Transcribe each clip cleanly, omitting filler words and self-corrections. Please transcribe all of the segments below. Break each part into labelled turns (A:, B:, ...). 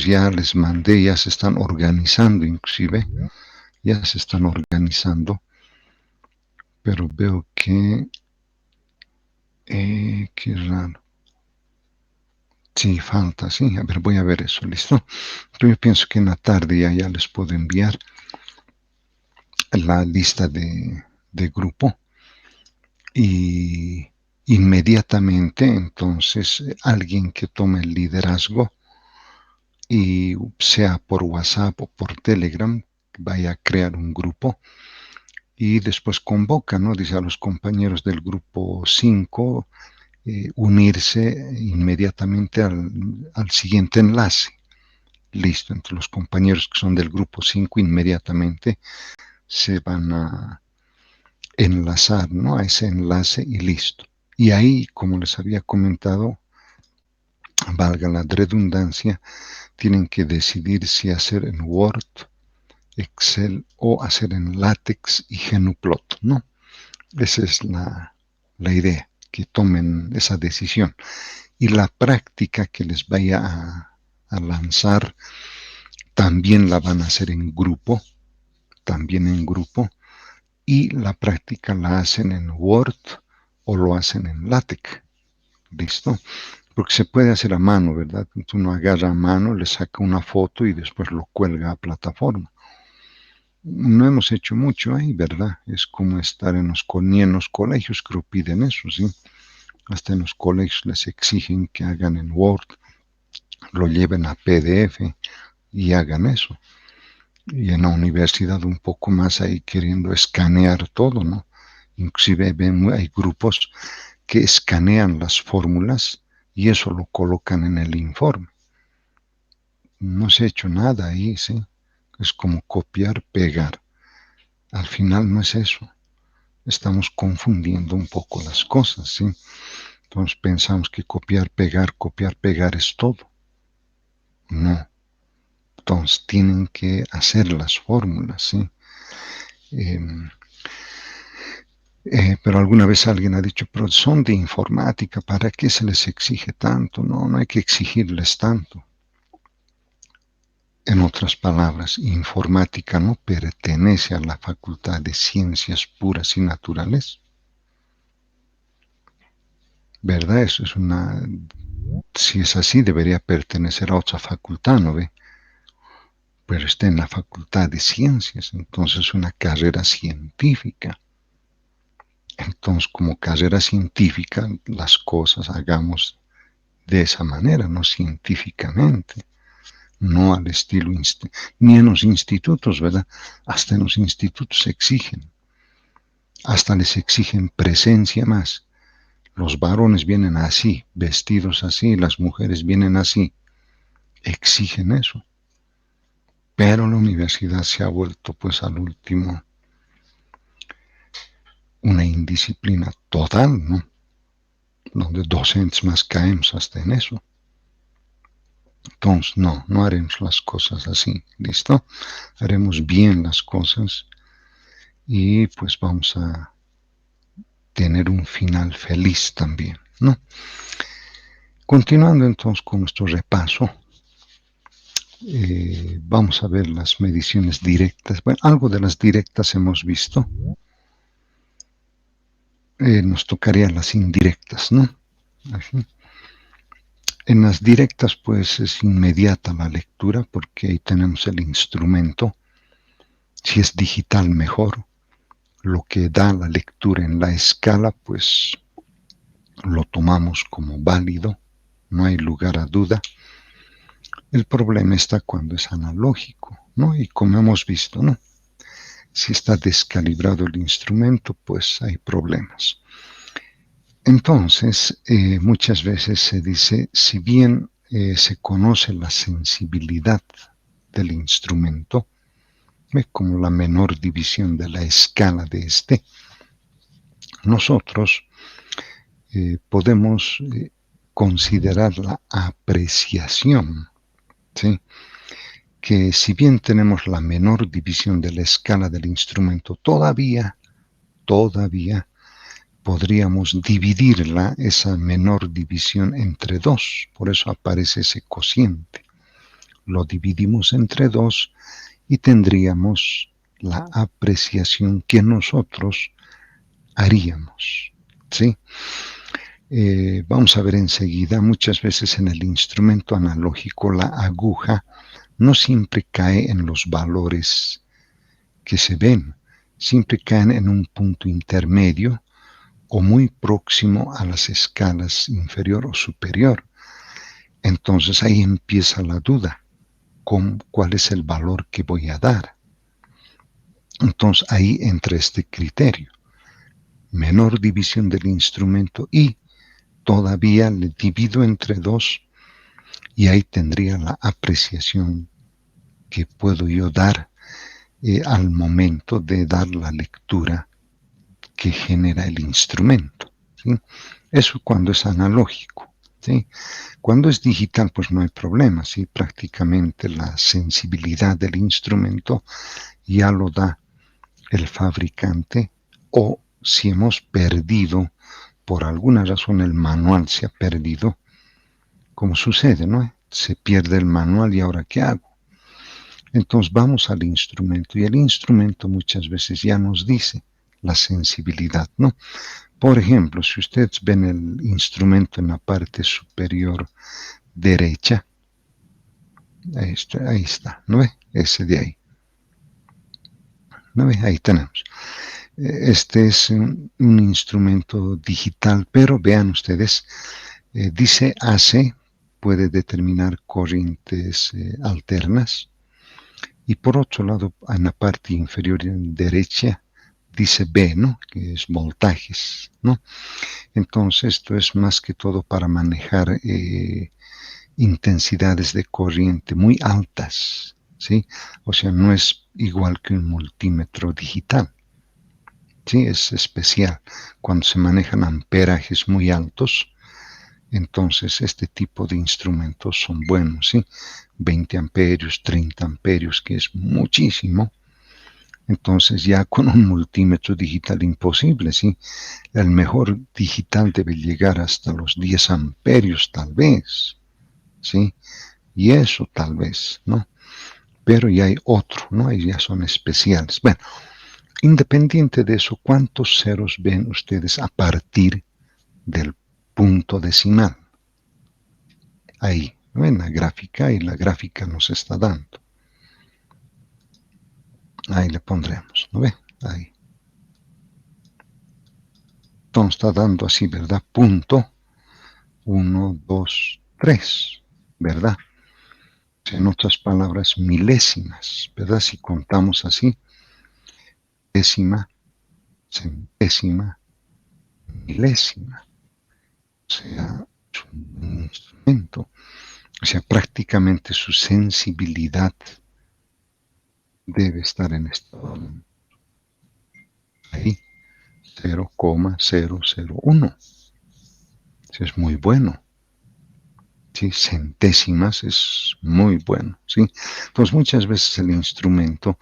A: ya les mandé, ya se están organizando inclusive, ya se están organizando, pero veo que, qué raro. Sí, falta, sí, a ver, voy a ver eso, ¿listo? Pero yo pienso que en la tarde ya les puedo enviar la lista de grupo y inmediatamente entonces alguien que tome el liderazgo y sea por WhatsApp o por Telegram, vaya a crear un grupo y después convoca, ¿no? Dice a los compañeros del grupo 5 unirse inmediatamente al siguiente enlace. Listo, entre los compañeros que son del grupo 5 inmediatamente se van a enlazar, ¿no? A ese enlace y listo. Y ahí, como les había comentado, valga la redundancia, tienen que decidir si hacer en Word, Excel o hacer en LaTeX y GnuPlot, ¿no? Esa es la idea, que tomen esa decisión. Y la práctica que les vaya a lanzar también la van a hacer en grupo, también en grupo, y la práctica la hacen en Word o lo hacen en LaTeX. ¿Listo? Porque se puede hacer a mano, ¿verdad? Uno agarra a mano, le saca una foto y después lo cuelga a plataforma. No hemos hecho mucho ahí, ¿verdad? Es como estar ni en los colegios que lo piden eso, ¿sí? Hasta en los colegios les exigen que hagan en Word, lo lleven a PDF y hagan eso. Y en la universidad un poco más ahí queriendo escanear todo, ¿no? Inclusive hay grupos que escanean las fórmulas y eso lo colocan en el informe. No se ha hecho nada ahí, ¿sí? Es como copiar, pegar. Al final no es eso. Estamos confundiendo un poco las cosas, ¿sí? Entonces pensamos que copiar, pegar es todo. No. Entonces tienen que hacer las fórmulas, ¿sí? Eh, pero alguna vez alguien ha dicho, pero son de informática, ¿para qué se les exige tanto? No, no hay que exigirles tanto. En otras palabras, informática no pertenece a la Facultad de Ciencias Puras y Naturales. ¿Verdad? Eso es una... Si es así, debería pertenecer a otra facultad, ¿no ve? Pero está en la Facultad de Ciencias, entonces es una carrera científica. Entonces, como carrera científica, las cosas hagamos de esa manera, no científicamente, no al estilo, ni en los institutos, ¿verdad? Hasta en los institutos exigen, hasta les exigen presencia más. Los varones vienen así, vestidos así, las mujeres vienen así, exigen eso. Pero la universidad se ha vuelto, pues al último, una indisciplina total, ¿no? Donde docentes más caemos hasta en eso. Entonces, no haremos las cosas así, ¿listo? Haremos bien las cosas y pues vamos a tener un final feliz también, ¿no? Continuando entonces con nuestro repaso, vamos a ver las mediciones directas. Bueno, algo de las directas hemos visto. Nos tocarían las indirectas, ¿no? Así. En las directas, pues es inmediata la lectura porque ahí tenemos el instrumento. Si es digital, mejor. Lo que da la lectura en la escala, pues lo tomamos como válido, no hay lugar a duda. El problema está cuando es analógico, ¿no? Y como hemos visto, ¿no? Si está descalibrado el instrumento, pues hay problemas. Entonces, muchas veces se dice, si bien se conoce la sensibilidad del instrumento, como la menor división de la escala de este, nosotros podemos considerar la apreciación, ¿sí? Que si bien tenemos la menor división de la escala del instrumento, todavía podríamos dividirla, esa menor división, entre dos. Por eso aparece ese cociente. lo dividimos entre 2 y tendríamos la apreciación que nosotros haríamos, ¿sí? Vamos a ver enseguida, muchas veces en el instrumento analógico la aguja no siempre cae en los valores que se ven, siempre caen en un punto intermedio o muy próximo a las escalas inferior o superior. Entonces ahí empieza la duda, ¿cuál es el valor que voy a dar? Entonces ahí entra este criterio, menor división del instrumento y todavía le divido entre 2 y ahí tendría la apreciación que puedo yo dar al momento de dar la lectura que genera el instrumento, ¿sí? Eso cuando es analógico, ¿sí? Cuando es digital, pues no hay problema, ¿sí? Prácticamente la sensibilidad del instrumento ya lo da el fabricante, o si hemos perdido, por alguna razón el manual se ha perdido, como sucede, ¿no? Se pierde el manual y ahora ¿qué hago? Entonces vamos al instrumento y el instrumento muchas veces ya nos dice la sensibilidad, ¿no? Por ejemplo, si ustedes ven el instrumento en la parte superior derecha, ahí está, ¿no ve? Ese de ahí, ¿no ve? Ahí tenemos. Este es un instrumento digital, pero vean ustedes, dice AC, puede determinar corrientes alternas, y por otro lado, en la parte inferior derecha, dice B, ¿no? Que es voltajes, ¿no? Entonces, esto es más que todo para manejar intensidades de corriente muy altas, ¿sí? O sea, no es igual que un multímetro digital, ¿sí? Es especial. Cuando se manejan amperajes muy altos, entonces este tipo de instrumentos son buenos, ¿sí? 20 amperios, 30 amperios, que es muchísimo. Entonces ya con un multímetro digital imposible, ¿sí? El mejor digital debe llegar hasta los 10 amperios tal vez, ¿sí? Y eso tal vez, ¿no? Pero ya hay otro, ¿no? Y ya son especiales. Bueno, independiente de eso, ¿cuántos ceros ven ustedes a partir del punto decimal? Ahí, ¿no? En la gráfica, y la gráfica nos está dando. Ahí le pondremos, ¿no ve? Ahí. Entonces está dando así, ¿verdad? Punto 1, 2, 3, ¿verdad? En otras palabras, milésimas, ¿verdad? Si contamos así, décima, centésima, milésima. O sea, es un instrumento. O sea, prácticamente su sensibilidad debe estar en esto. Ahí, 0,001. Sí, es muy bueno. ¿Sí? Centésimas es muy bueno, ¿sí? Entonces muchas veces el instrumento,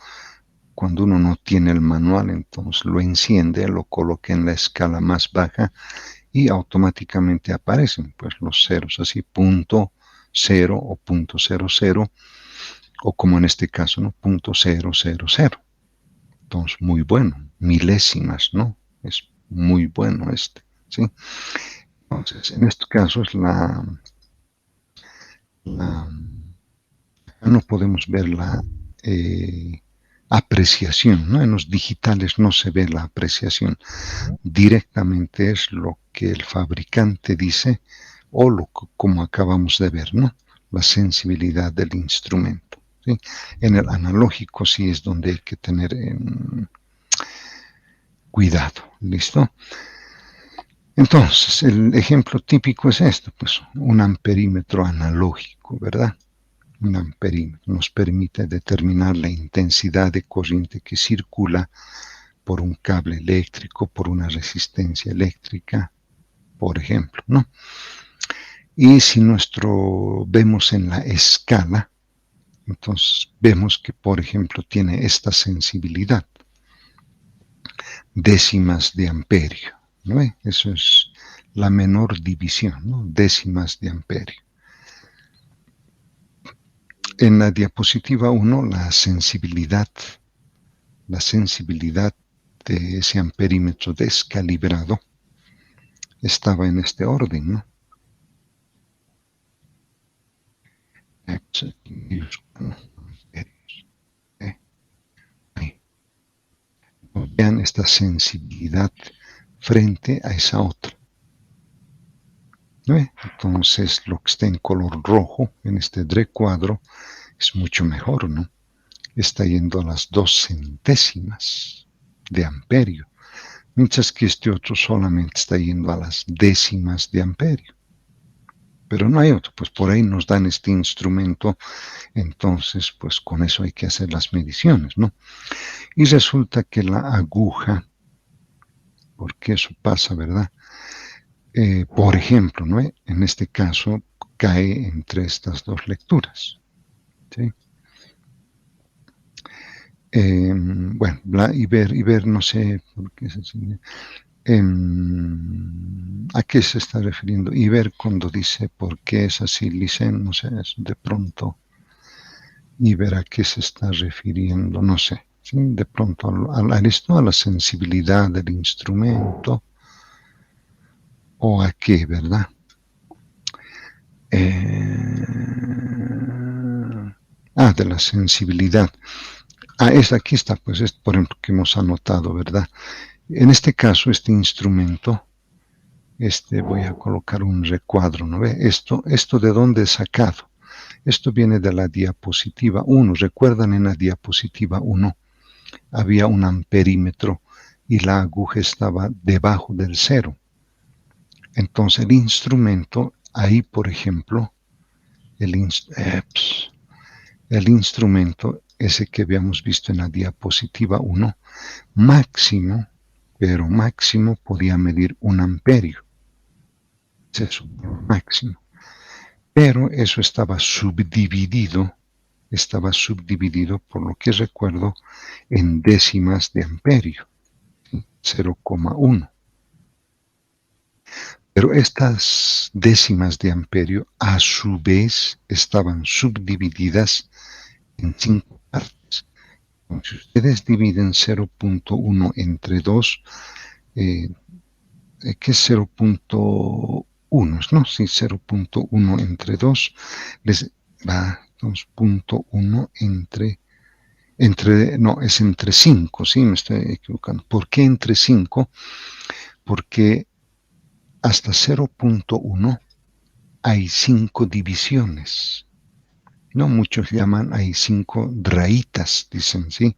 A: cuando uno no tiene el manual, entonces lo enciende, lo coloca en la escala más baja y automáticamente aparecen pues los ceros, así punto cero o punto 00, o como en este caso, ¿no? Punto 000. Entonces muy bueno, milésimas, ¿no? Es muy bueno este, ¿sí? Entonces en este caso es la no podemos ver la apreciación, ¿no? En los digitales no se ve la apreciación, directamente es lo que el fabricante dice o como acabamos de ver, ¿no? La sensibilidad del instrumento, ¿sí? En el analógico sí es donde hay que tener cuidado, ¿listo? Entonces, el ejemplo típico es esto, pues un amperímetro analógico, ¿verdad? Un amperímetro nos permite determinar la intensidad de corriente que circula por un cable eléctrico, por una resistencia eléctrica, por ejemplo, ¿no? Y si vemos en la escala, entonces vemos que, por ejemplo, tiene esta sensibilidad, décimas de amperio, ¿no? Eso es la menor división, ¿no? Décimas de amperio. En la diapositiva 1, la sensibilidad de ese amperímetro descalibrado estaba en este orden, ¿no? Vean esta sensibilidad frente a esa otra. ¿No? Entonces, lo que está en color rojo en este recuadro es mucho mejor, ¿no? Está yendo a las 2 centésimas de amperio, mientras que este otro solamente está yendo a las décimas de amperio. Pero no hay otro, pues por ahí nos dan este instrumento, entonces pues con eso hay que hacer las mediciones, ¿no? Y resulta que la aguja, porque eso pasa, ¿verdad? Por ejemplo, ¿no? En este caso cae entre estas dos lecturas, ¿sí? Bueno, y ver, no sé por qué se enseña. ¿A qué se está refiriendo? Y ver cuando dice por qué es así, Licen, no sé, es de pronto, y ver a qué se está refiriendo, no sé, ¿sí? De pronto a esto, a la sensibilidad del instrumento, o a qué, ¿verdad? De la sensibilidad. Aquí está, pues, es por ejemplo que hemos anotado, ¿verdad? En este caso, este instrumento, voy a colocar un recuadro, ¿no ve? Esto de dónde es sacado. Esto viene de la diapositiva 1. ¿Recuerdan en la diapositiva 1? Había un amperímetro y la aguja estaba debajo del cero. Entonces el instrumento, ahí por ejemplo, el instrumento ese que habíamos visto en la diapositiva 1, máximo, pero máximo podía medir 1 amperio. Es eso, máximo. Pero eso estaba subdividido, por lo que recuerdo, en décimas de amperio, 0,1. Pero estas décimas de amperio a su vez estaban subdivididas en 5 partes. Si ustedes dividen 0,1 entre 2, ¿qué es 0,1? ¿No? Si 0,1 entre 2 les va 2,1 no, es entre 5, sí, me estoy equivocando. ¿Por qué entre 5? Porque hasta 0,1 hay 5 divisiones. No, muchos llaman, hay 5 rayitas, dicen, ¿sí?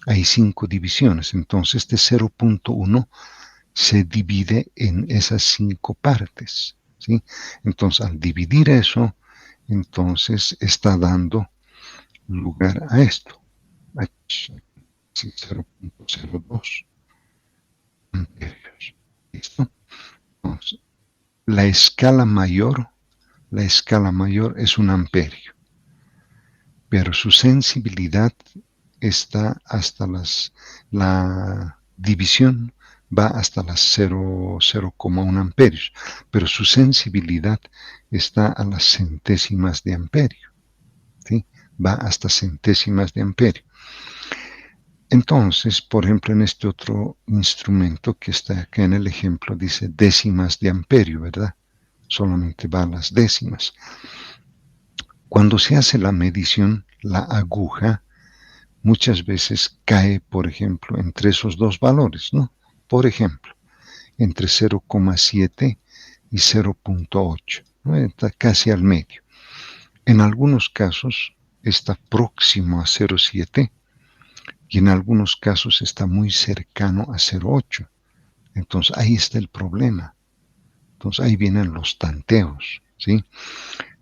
A: Hay 5 divisiones. Entonces, este 0,1 se divide en esas 5 partes, ¿sí? Entonces, al dividir eso, entonces está dando lugar a esto. 0,02 amperios. ¿Listo? Entonces, la escala mayor es 1 amperio, pero su sensibilidad está hasta la división va hasta las 0,1 amperios, pero su sensibilidad está a las centésimas de amperio, ¿sí? Va hasta centésimas de amperio. Entonces, por ejemplo, en este otro instrumento que está acá en el ejemplo, dice décimas de amperio, ¿verdad? Solamente va a las décimas. Cuando se hace la medición, la aguja muchas veces cae, por ejemplo, entre esos dos valores, ¿no? Por ejemplo, entre 0,7 y 0,8, ¿no? Está casi al medio. En algunos casos está próximo a 0,7 y en algunos casos está muy cercano a 0,8. Entonces ahí está el problema. Entonces ahí vienen los tanteos, ¿sí?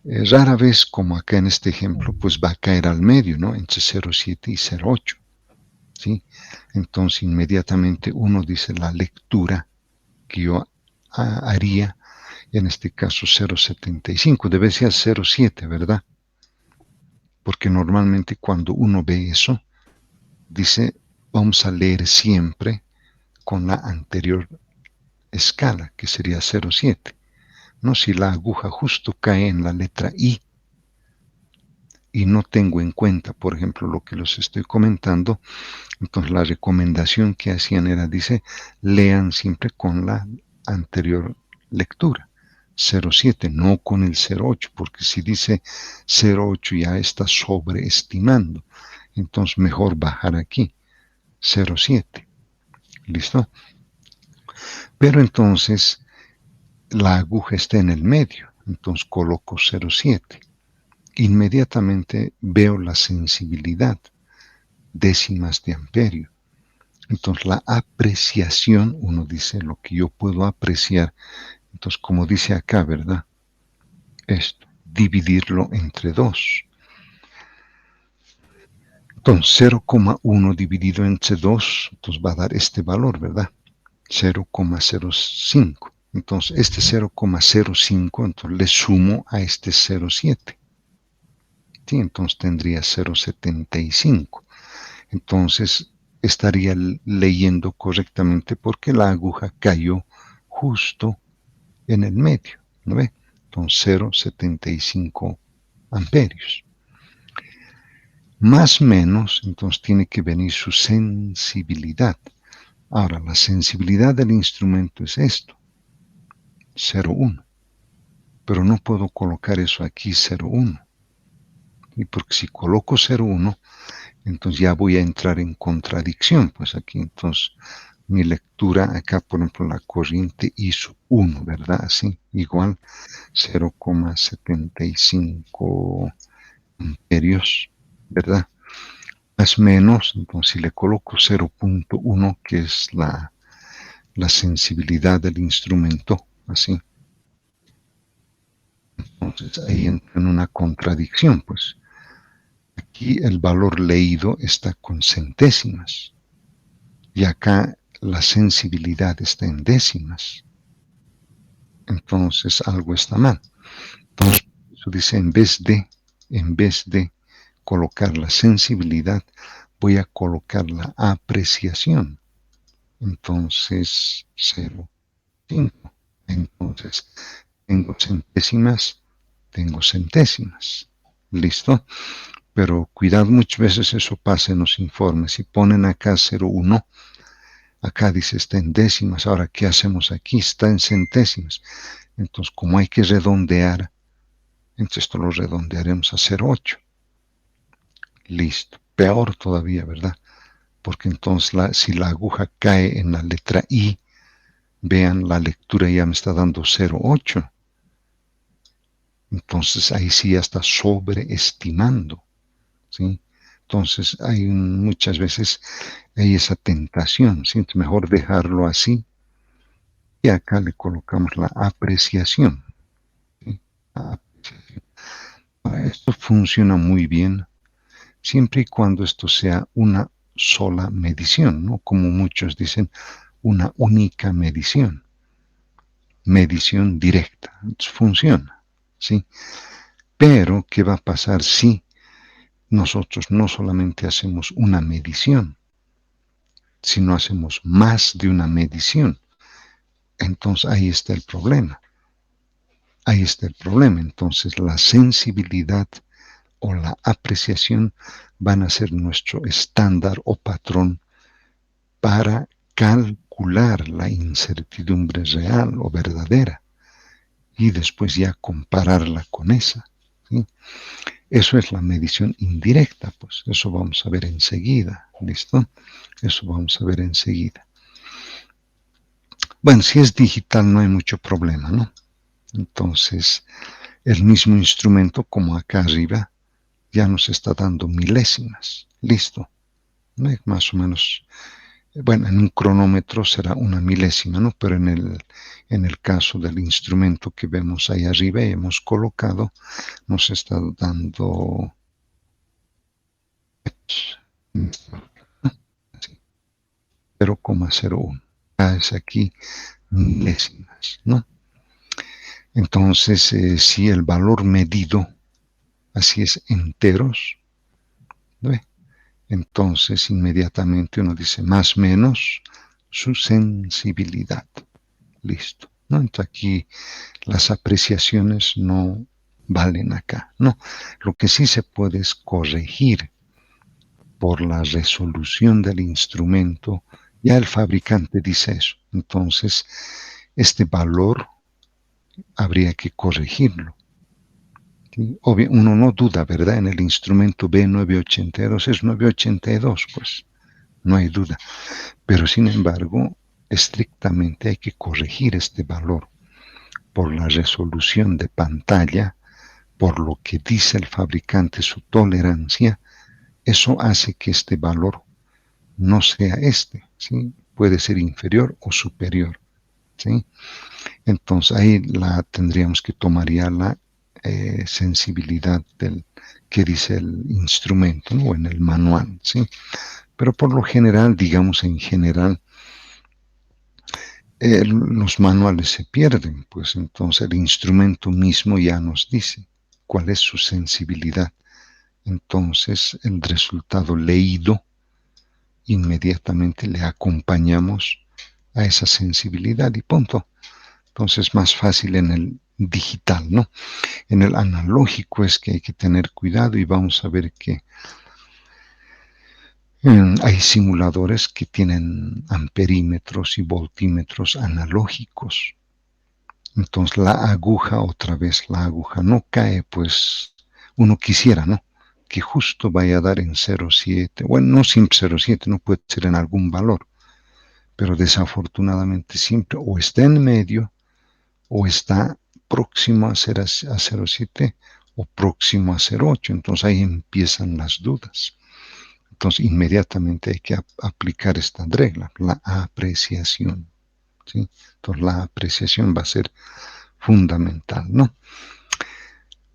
A: Rara vez, como acá en este ejemplo, pues va a caer al medio, ¿no? Entre 0,7 y 0,8. ¿Sí? Entonces inmediatamente uno dice la lectura que yo haría, en este caso 0,75, debe ser 0,7, ¿verdad? Porque normalmente cuando uno ve eso, dice, vamos a leer siempre con la anterior escala, que sería 0,7. ¿No? Si la aguja justo cae en la letra I, y no tengo en cuenta, por ejemplo, lo que les estoy comentando, entonces la recomendación que hacían era, dice, lean siempre con la anterior lectura, 0,7, no con el 0,8, porque si dice 0,8 ya está sobreestimando, entonces mejor bajar aquí, 0,7, ¿listo? Pero entonces la aguja está en el medio, entonces coloco 0,7. Inmediatamente veo la sensibilidad, décimas de amperio. Entonces la apreciación, uno dice lo que yo puedo apreciar, entonces como dice acá, ¿verdad? Esto, dividirlo entre 2. Entonces 0,1 dividido entre 2, entonces va a dar este valor, ¿verdad? 0,05. Entonces este 0,05, entonces le sumo a este 0,7. ¿Sí? Entonces tendría 0,75. Entonces estaría leyendo correctamente porque la aguja cayó justo en el medio, ¿no ve? Entonces 0,75 amperios. Más o menos, entonces tiene que venir su sensibilidad. Ahora, la sensibilidad del instrumento es esto, 0,1. Pero no puedo colocar eso aquí 0,1. Y porque si coloco 0,1, entonces ya voy a entrar en contradicción. Pues aquí entonces mi lectura, acá por ejemplo la corriente hizo 1, ¿verdad? Así, igual 0,75 amperios, ¿verdad? Más o menos, entonces si le coloco 0,1, que es la sensibilidad del instrumento, así, entonces ahí entra en una contradicción, pues. Aquí el valor leído está con centésimas y acá la sensibilidad está en décimas. Entonces algo está mal. Entonces, eso dice, en vez de colocar la sensibilidad, voy a colocar la apreciación. Entonces, 0,5. Entonces, tengo centésimas. ¿Listo? Pero cuidado, muchas veces eso pasa en los informes. Si ponen acá 0,1, acá dice está en décimas. Ahora, ¿qué hacemos aquí? Está en centésimas. Entonces, como hay que redondear, entonces esto lo redondearemos a 0,8. Listo. Peor todavía, ¿verdad? Porque entonces si la aguja cae en la letra I, vean, la lectura ya me está dando 0,8. Entonces ahí sí ya está sobreestimando, ¿sí? Entonces hay muchas veces hay esa tentación, ¿sí? Es mejor dejarlo así y acá le colocamos la apreciación, ¿sí? La apreciación. Para esto funciona muy bien siempre y cuando esto sea una sola medición, ¿no? Como muchos dicen, una única medición, medición directa, funciona, ¿sí? Pero, ¿qué va a pasar si nosotros no solamente hacemos una medición, sino hacemos más de una medición? Entonces ahí está el problema. Ahí está el problema. Entonces la sensibilidad o la apreciación van a ser nuestro estándar o patrón para calcular la incertidumbre real o verdadera y después ya compararla con esa, ¿sí? Eso es la medición indirecta, pues eso vamos a ver enseguida, ¿listo? Eso vamos a ver enseguida. Bueno, si es digital no hay mucho problema, ¿no? Entonces, el mismo instrumento como acá arriba ya nos está dando milésimas, listo, ¿no? Más o menos. Bueno, en un cronómetro será una milésima, ¿no? Pero en el caso del instrumento que vemos ahí arriba y hemos colocado, nos está dando 0,01. Es aquí milésimas, ¿no? Entonces, si el valor medido, así es, enteros, ¿no? Entonces inmediatamente uno dice más menos su sensibilidad. Listo, ¿no? Entonces aquí las apreciaciones no valen acá. No, lo que sí se puede es corregir por la resolución del instrumento. Ya el fabricante dice eso. Entonces, este valor habría que corregirlo. ¿Sí? Obvio, uno no duda, ¿verdad? En el instrumento B982 es 982, pues no hay duda. Pero sin embargo, estrictamente hay que corregir este valor por la resolución de pantalla, por lo que dice el fabricante su tolerancia. Eso hace que este valor no sea este, ¿sí? Puede ser inferior o superior, ¿sí? Entonces ahí tendríamos que tomar ya la sensibilidad del que dice el instrumento, ¿no? O en el manual, ¿sí? Pero por lo general, digamos en general, los manuales se pierden, pues entonces el instrumento mismo ya nos dice cuál es su sensibilidad. Entonces el resultado leído, inmediatamente le acompañamos a esa sensibilidad y punto. Entonces más fácil en el digital, ¿no? En el analógico es que hay que tener cuidado y vamos a ver que hay simuladores que tienen amperímetros y voltímetros analógicos. Entonces la aguja, otra vez la aguja no cae, pues uno quisiera, ¿no? Que justo vaya a dar en 0,7. Bueno, no siempre 0,7, no puede ser en algún valor, pero desafortunadamente siempre o está en medio o está próximo a 0,7 o próximo a 0,8. Entonces ahí empiezan las dudas. Entonces inmediatamente hay que aplicar esta regla, la apreciación, ¿sí? Entonces la apreciación va a ser fundamental, ¿no?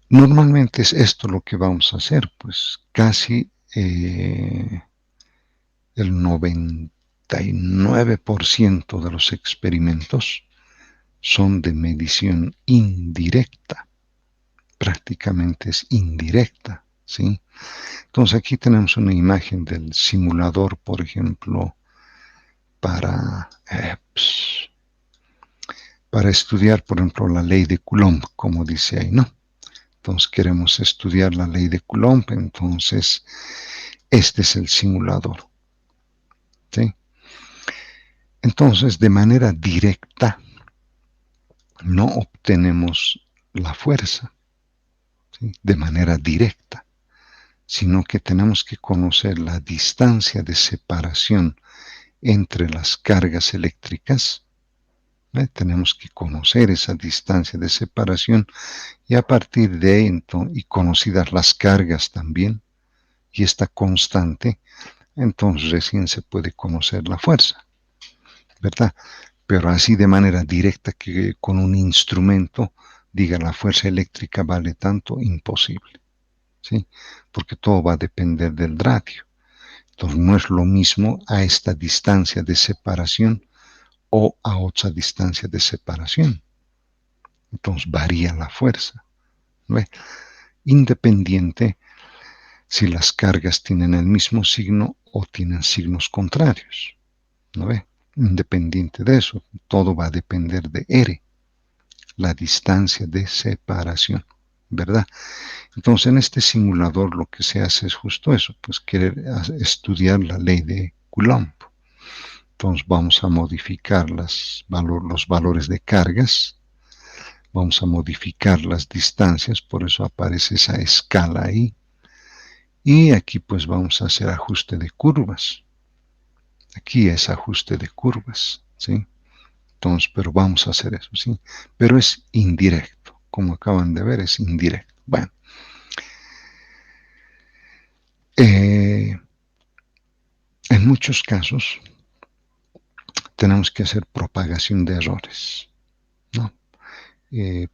A: Normalmente es esto lo que vamos a hacer, pues casi el 99% de los experimentos son de medición indirecta, prácticamente es indirecta, ¿sí? Entonces aquí tenemos una imagen del simulador, por ejemplo, para, para estudiar, por ejemplo, la ley de Coulomb, como dice ahí, ¿no? Entonces queremos estudiar la ley de Coulomb, entonces este es el simulador, ¿sí? Entonces, de manera directa, no obtenemos la fuerza, ¿sí? De manera directa, sino que tenemos que conocer la distancia de separación entre las cargas eléctricas. Tenemos que conocer esa distancia de separación y a partir de ahí, y conocidas las cargas también, y esta constante, entonces recién se puede conocer la fuerza, ¿verdad? Pero así de manera directa que con un instrumento diga la fuerza eléctrica vale tanto, imposible, ¿sí? Porque todo va a depender del radio. Entonces no es lo mismo a esta distancia de separación o a otra distancia de separación. Entonces varía la fuerza, ¿no? Independiente si las cargas tienen el mismo signo o tienen signos contrarios, ¿no ve? Independiente de eso, todo va a depender de R, la distancia de separación, ¿verdad? Entonces en este simulador lo que se hace es justo eso, pues querer estudiar la ley de Coulomb. Entonces vamos a modificar los valores de cargas, vamos a modificar las distancias, por eso aparece esa escala ahí. Y aquí pues vamos a hacer ajuste de curvas. Aquí es ajuste de curvas, ¿sí? Entonces, pero vamos a hacer eso, ¿sí? Pero es indirecto, como acaban de ver, es indirecto. Bueno, en muchos casos tenemos que hacer propagación de errores, ¿no?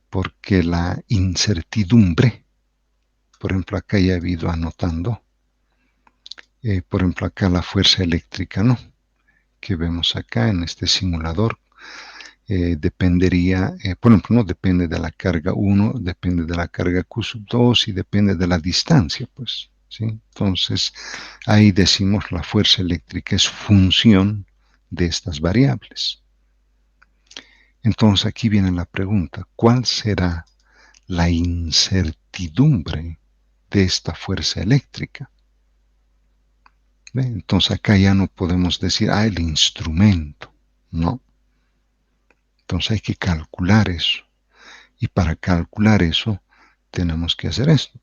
A: Porque la incertidumbre, por ejemplo, acá ya he ido anotando, por ejemplo, acá la fuerza eléctrica, ¿no? Que vemos acá en este simulador, dependería, por ejemplo, no depende de la carga 1, depende de la carga Q2 y depende de la distancia, pues, ¿sí? Entonces, ahí decimos la fuerza eléctrica es función de estas variables. Entonces, aquí viene la pregunta, ¿cuál será la incertidumbre de esta fuerza eléctrica. ¿Ve? Entonces acá ya no podemos decir, el instrumento, no. Entonces hay que calcular eso. Y para calcular eso, tenemos que hacer esto.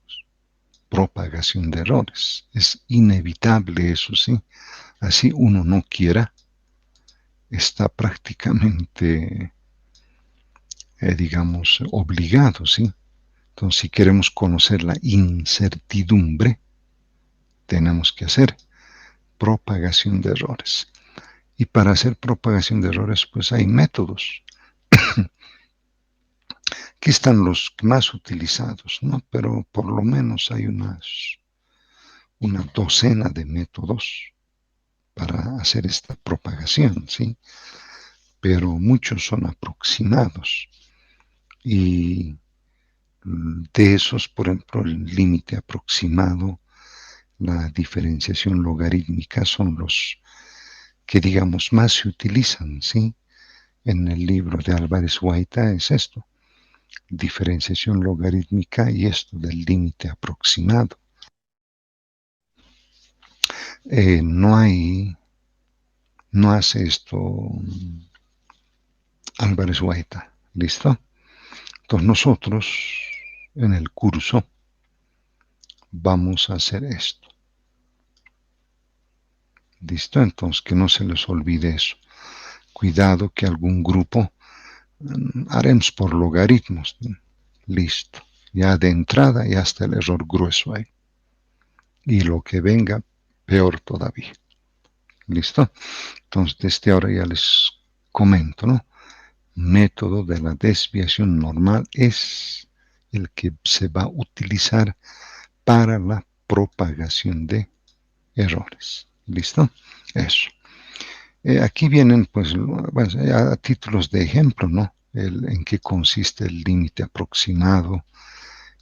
A: Propagación de errores. Es inevitable eso, ¿sí? Así uno no quiera, está prácticamente, digamos, obligado, ¿sí? Entonces, si queremos conocer la incertidumbre, tenemos que hacer propagación de errores. Y para hacer propagación de errores, pues hay métodos. Aquí están los más utilizados, ¿no? Pero por lo menos hay una docena de métodos para hacer esta propagación, ¿sí? Pero muchos son aproximados. Y de esos, por ejemplo, el límite aproximado, la diferenciación logarítmica son los que, digamos, más se utilizan, ¿sí? En el libro de Álvarez Guaita es esto, diferenciación logarítmica y esto del límite aproximado. No hace esto Álvarez Guaita, ¿listo? Entonces nosotros en el curso vamos a hacer esto. ¿Listo? Entonces que no se les olvide eso. Cuidado que algún grupo haremos por logaritmos. Listo. Ya de entrada ya está el error grueso ahí. Y lo que venga, peor todavía. ¿Listo? Entonces desde ahora ya les comento, ¿no? Método de la desviación normal es el que se va a utilizar para la propagación de errores. ¿Listo? Eso. Aquí vienen, pues, a títulos de ejemplo, ¿no? En qué consiste el límite aproximado,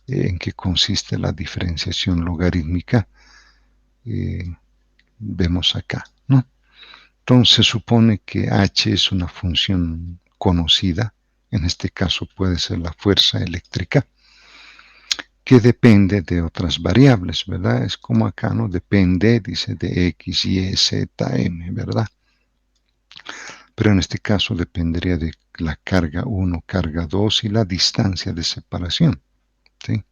A: en qué consiste la diferenciación logarítmica, vemos acá, ¿no? Entonces se supone que h es una función conocida, en este caso puede ser la fuerza eléctrica, que depende de otras variables, ¿verdad? Es como acá, ¿no? Depende, dice, de x, y, z, m, ¿verdad? Pero en este caso dependería de la carga 1, carga 2 y la distancia de separación, ¿sí?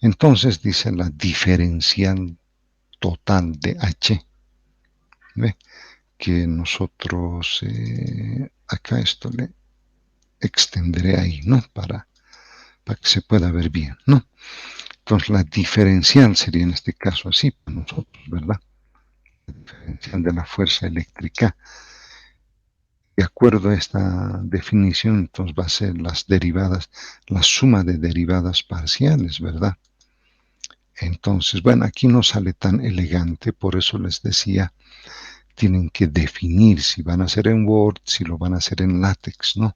A: Entonces dice la diferencial total de h, ¿ve? Que nosotros, acá esto le extenderé ahí, ¿no? Para que se pueda ver bien, ¿no? Entonces la diferencial sería en este caso así para nosotros, ¿verdad? La diferencial de la fuerza eléctrica. De acuerdo a esta definición, entonces va a ser las derivadas, la suma de derivadas parciales, ¿verdad? Entonces, bueno, aquí no sale tan elegante, por eso les decía, tienen que definir si van a hacer en Word, si lo van a hacer en LaTeX, ¿no?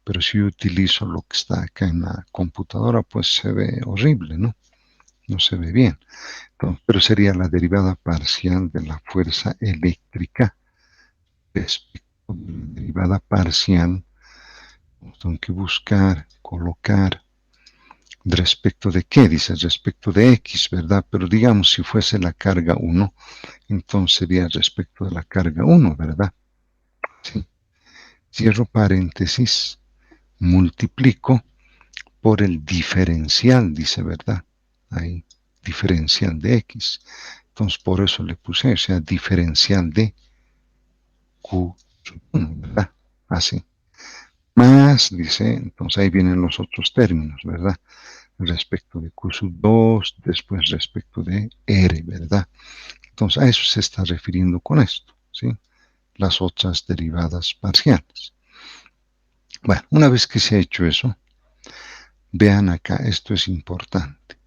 A: Pero si yo utilizo lo que está acá en la computadora, pues se ve horrible, ¿no? No se ve bien. Entonces, pero sería la derivada parcial de la fuerza eléctrica respecto de la derivada parcial. Tengo que buscar, colocar, respecto de qué, dice, respecto de x, ¿verdad? Pero digamos, si fuese la carga 1, entonces sería respecto de la carga 1, ¿verdad? Sí. Cierro paréntesis, multiplico por el diferencial, dice, ¿verdad? Ahí, diferencial de x. Entonces, por eso le puse, o sea, diferencial de q sub 1, ¿verdad? Así. Más, dice, entonces ahí vienen los otros términos, ¿verdad? Respecto de Q sub 2, después respecto de R, ¿verdad? Entonces a eso se está refiriendo con esto, ¿sí? Las otras derivadas parciales. Bueno, una vez que se ha hecho eso, vean acá, esto es importante.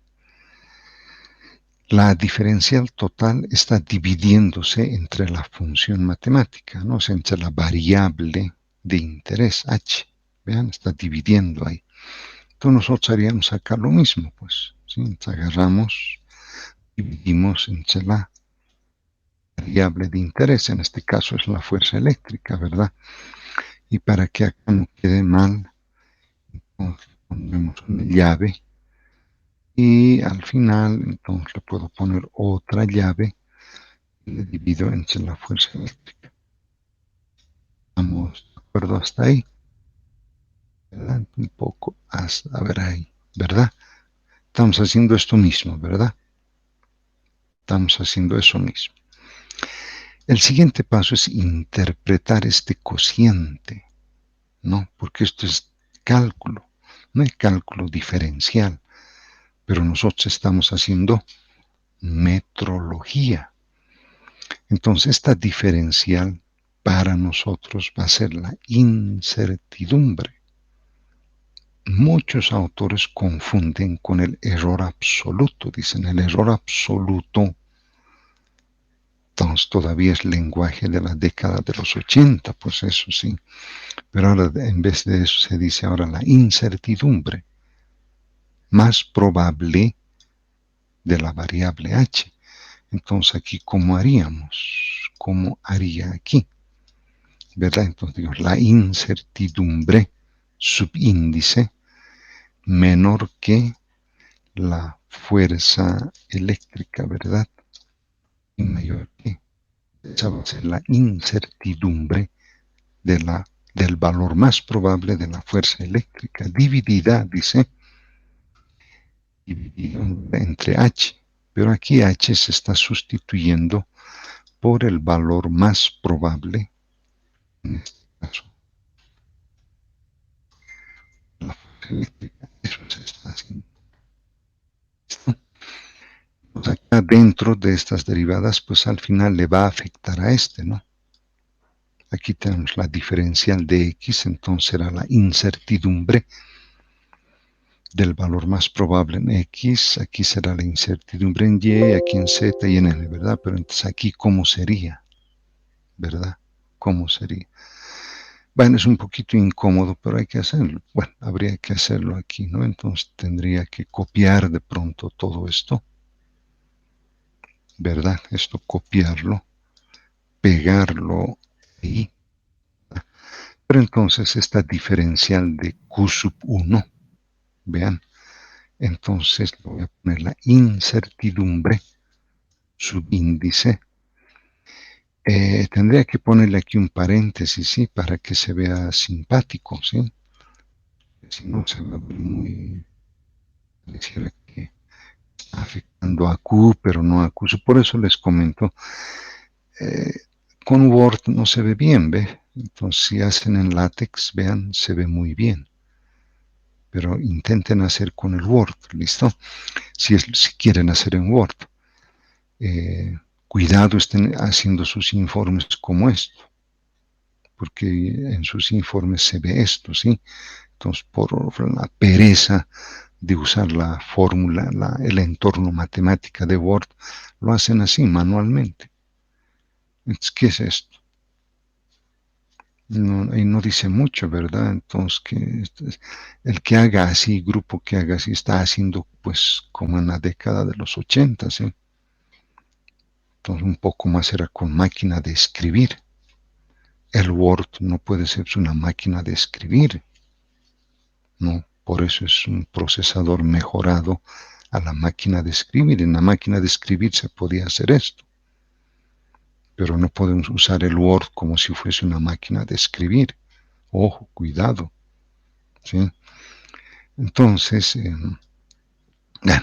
A: La diferencial total está dividiéndose entre la función matemática, ¿no? O sea, entre la variable de interés h. Vean, está dividiendo ahí. Entonces nosotros haríamos acá lo mismo, pues, ¿sí? Entonces agarramos, dividimos entre la variable de interés, en este caso es la fuerza eléctrica, ¿verdad? Y para que acá no quede mal, ponemos una llave y al final entonces le puedo poner otra llave y le divido entre la fuerza eléctrica. ¿Estamos de acuerdo hasta ahí? Adelante un poco, a ver ahí, ¿verdad? Estamos haciendo esto mismo, ¿verdad? Estamos haciendo eso mismo. El siguiente paso es interpretar este cociente, ¿no? Porque esto es cálculo, no es cálculo diferencial, pero nosotros estamos haciendo metrología. Entonces, esta diferencial para nosotros va a ser la incertidumbre. Muchos autores confunden con el error absoluto. Dicen, el error absoluto entonces, todavía es lenguaje de la década de los 80, pues eso sí. Pero ahora, en vez de eso, se dice ahora la incertidumbre más probable de la variable h. Entonces, aquí, ¿cómo haríamos? ¿Cómo haría aquí? ¿Verdad? Entonces, digo, la incertidumbre subíndice menor que la fuerza eléctrica, ¿verdad? Y mayor que. Esa va a ser la incertidumbre del valor más probable de la fuerza eléctrica, dividida, dice, dividido entre H. Pero aquí H se está sustituyendo por el valor más probable, en este caso, la fuerza eléctrica. Eso se está haciendo. Pues acá dentro de estas derivadas, pues al final le va a afectar a este, ¿no? Aquí tenemos la diferencial de X, entonces será la incertidumbre del valor más probable en X, aquí será la incertidumbre en Y, aquí en Z y en N, ¿verdad? Pero entonces aquí, ¿cómo sería? ¿Verdad? ¿Cómo sería? Bueno, es un poquito incómodo, pero hay que hacerlo. Bueno, habría que hacerlo aquí, ¿no? Entonces tendría que copiar de pronto todo esto, ¿verdad? Esto copiarlo, pegarlo ahí. Pero entonces esta diferencial de Q sub 1, vean, entonces le voy a poner la incertidumbre subíndice. Tendría que ponerle aquí un paréntesis, ¿sí? Para que se vea simpático, ¿sí? Si no, se va a ver muy... Pareciera que está afectando a Q, pero no a Q. Por eso les comento, eh, con Word no se ve bien, ¿ve? Entonces, si hacen en látex, vean, se ve muy bien. Pero intenten hacer con el Word, ¿listo? Si quieren hacer en Word. Cuidado, estén haciendo sus informes como esto, porque en sus informes se ve esto, ¿sí? Entonces, por la pereza de usar la fórmula, el entorno matemática de Word, lo hacen así manualmente. Entonces, ¿qué es esto? No, y no dice mucho, ¿verdad? Entonces, el que haga así, grupo que haga así, está haciendo pues como en la década de los 80, ¿sí? Entonces, un poco más era con máquina de escribir. El Word no puede ser una máquina de escribir, ¿no? Por eso es un procesador mejorado a la máquina de escribir. En la máquina de escribir se podía hacer esto, pero no podemos usar el Word como si fuese una máquina de escribir. Ojo, cuidado, ¿sí? Entonces,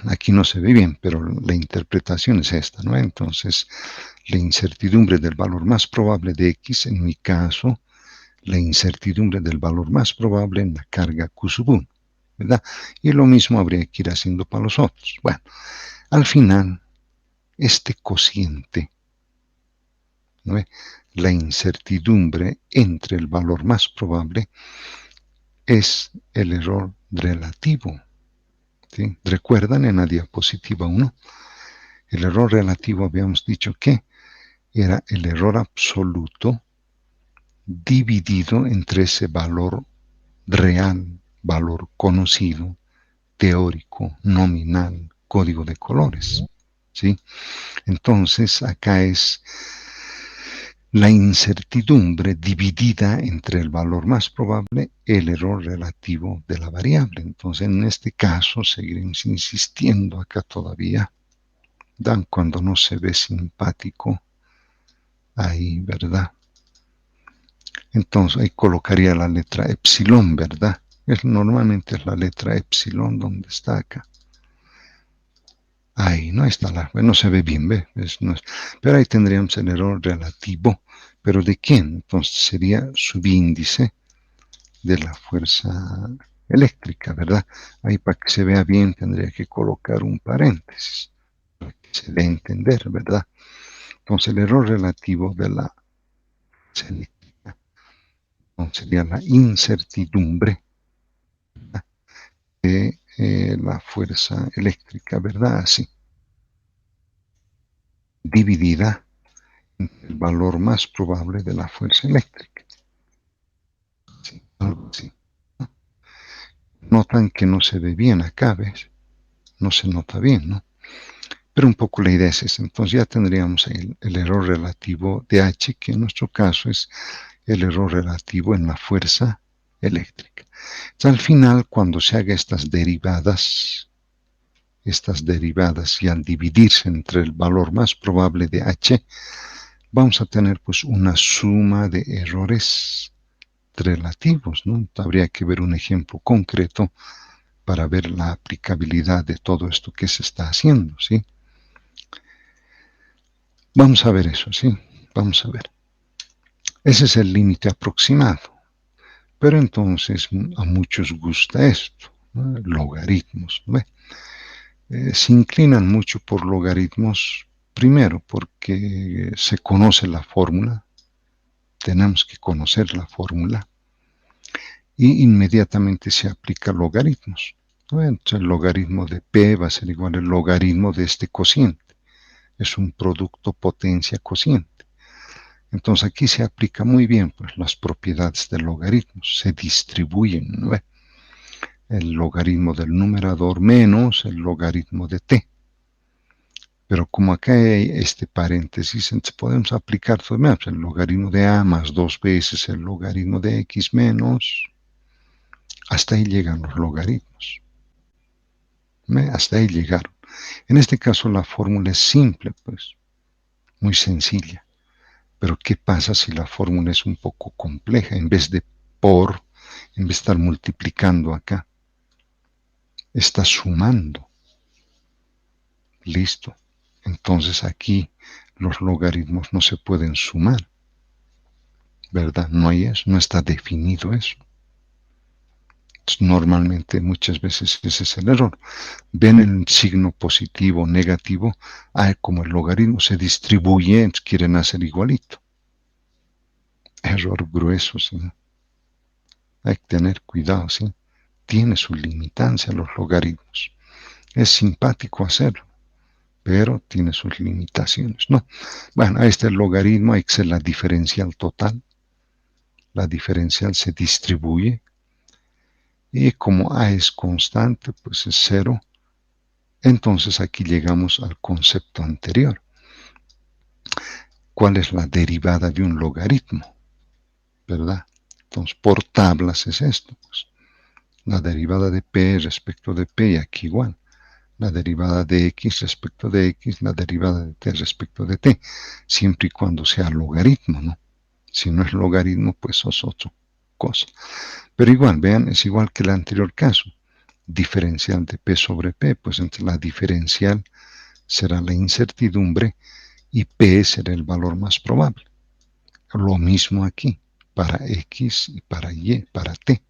A: aquí no se ve bien, pero la interpretación es esta, ¿no? Entonces, la incertidumbre del valor más probable de X, en mi caso, la incertidumbre del valor más probable en la carga Q sub 1, ¿verdad? Y lo mismo habría que ir haciendo para los otros. Bueno, al final, este cociente, ¿no? La incertidumbre entre el valor más probable es el error relativo. ¿Sí? ¿Recuerdan en la diapositiva 1? El error relativo habíamos dicho que era el error absoluto dividido entre ese valor real, valor conocido, teórico, nominal, código de colores. ¿Sí? Entonces, acá es la incertidumbre dividida entre el valor más probable y el error relativo de la variable. Entonces, en este caso, seguiremos insistiendo acá todavía. Dan cuando no se ve simpático ahí, ¿verdad? Entonces ahí colocaría la letra epsilon, ¿verdad? Normalmente es la letra epsilon donde está acá. Ahí no está no se ve bien, ¿ve? No es, pero ahí tendríamos el error relativo. ¿Pero de quién? Entonces sería subíndice de la fuerza eléctrica, ¿verdad? Ahí para que se vea bien tendría que colocar un paréntesis, para que se dé a entender, ¿verdad? Entonces el error relativo de la fuerza eléctrica sería la incertidumbre de la fuerza eléctrica, ¿verdad? Así, dividida entre el valor más probable de la fuerza eléctrica. Sí, algo así. Notan que no se ve bien acá, ¿ves? No se nota bien, ¿no? Pero un poco la idea es esa. Entonces ya tendríamos el error relativo de H, que en nuestro caso es el error relativo en la fuerza eléctrica. Entonces, al final, cuando se haga estas derivadas y al dividirse entre el valor más probable de H, vamos a tener pues una suma de errores relativos, ¿no? Habría que ver un ejemplo concreto para ver la aplicabilidad de todo esto que se está haciendo, ¿sí? Vamos a ver eso, ¿sí? Vamos a ver. Ese es el límite aproximado. Pero entonces a muchos gusta esto, ¿no? Logaritmos, ¿no? Se inclinan mucho por logaritmos, primero porque se conoce la fórmula, tenemos que conocer la fórmula, y inmediatamente se aplica logaritmos, ¿no? Entonces el logaritmo de P va a ser igual al logaritmo de este cociente. Es un producto potencia-cociente. Entonces aquí se aplica muy bien pues, las propiedades del logaritmo, se distribuyen, ¿no? El logaritmo del numerador menos el logaritmo de t. Pero como acá hay este paréntesis, entonces podemos aplicar todo el logaritmo de a más 2 veces el logaritmo de x menos. Hasta ahí llegan los logaritmos. Hasta ahí llegaron. En este caso la fórmula es simple, pues, muy sencilla. Pero ¿qué pasa si la fórmula es un poco compleja? En vez de por, en vez de estar multiplicando acá, está sumando. Listo. Entonces aquí los logaritmos no se pueden sumar, ¿verdad? No hay eso, no está definido eso. Normalmente muchas veces ese es el error. Ven el signo positivo o negativo, como el logaritmo se distribuye, quieren hacer igualito. Error grueso, ¿sí? Hay que tener cuidado, ¿sí? Tiene su limitancia los logaritmos. Es simpático hacerlo, pero tiene sus limitaciones, ¿no? Bueno, ahí está el logaritmo, hay que hacer la diferencial total. La diferencial se distribuye y como a es constante, pues es 0. Entonces aquí llegamos al concepto anterior. ¿Cuál es la derivada de un logaritmo? ¿Verdad? Entonces por tablas es esto, pues. La derivada de p respecto de p, y aquí igual. La derivada de x respecto de x, la derivada de t respecto de t, siempre y cuando sea logaritmo, ¿no? Si no es logaritmo, pues es otra cosa. Pero igual, vean, es igual que el anterior caso. Diferencial de p sobre p, pues entre la diferencial será la incertidumbre y p será el valor más probable. Lo mismo aquí, para x y para y, para t.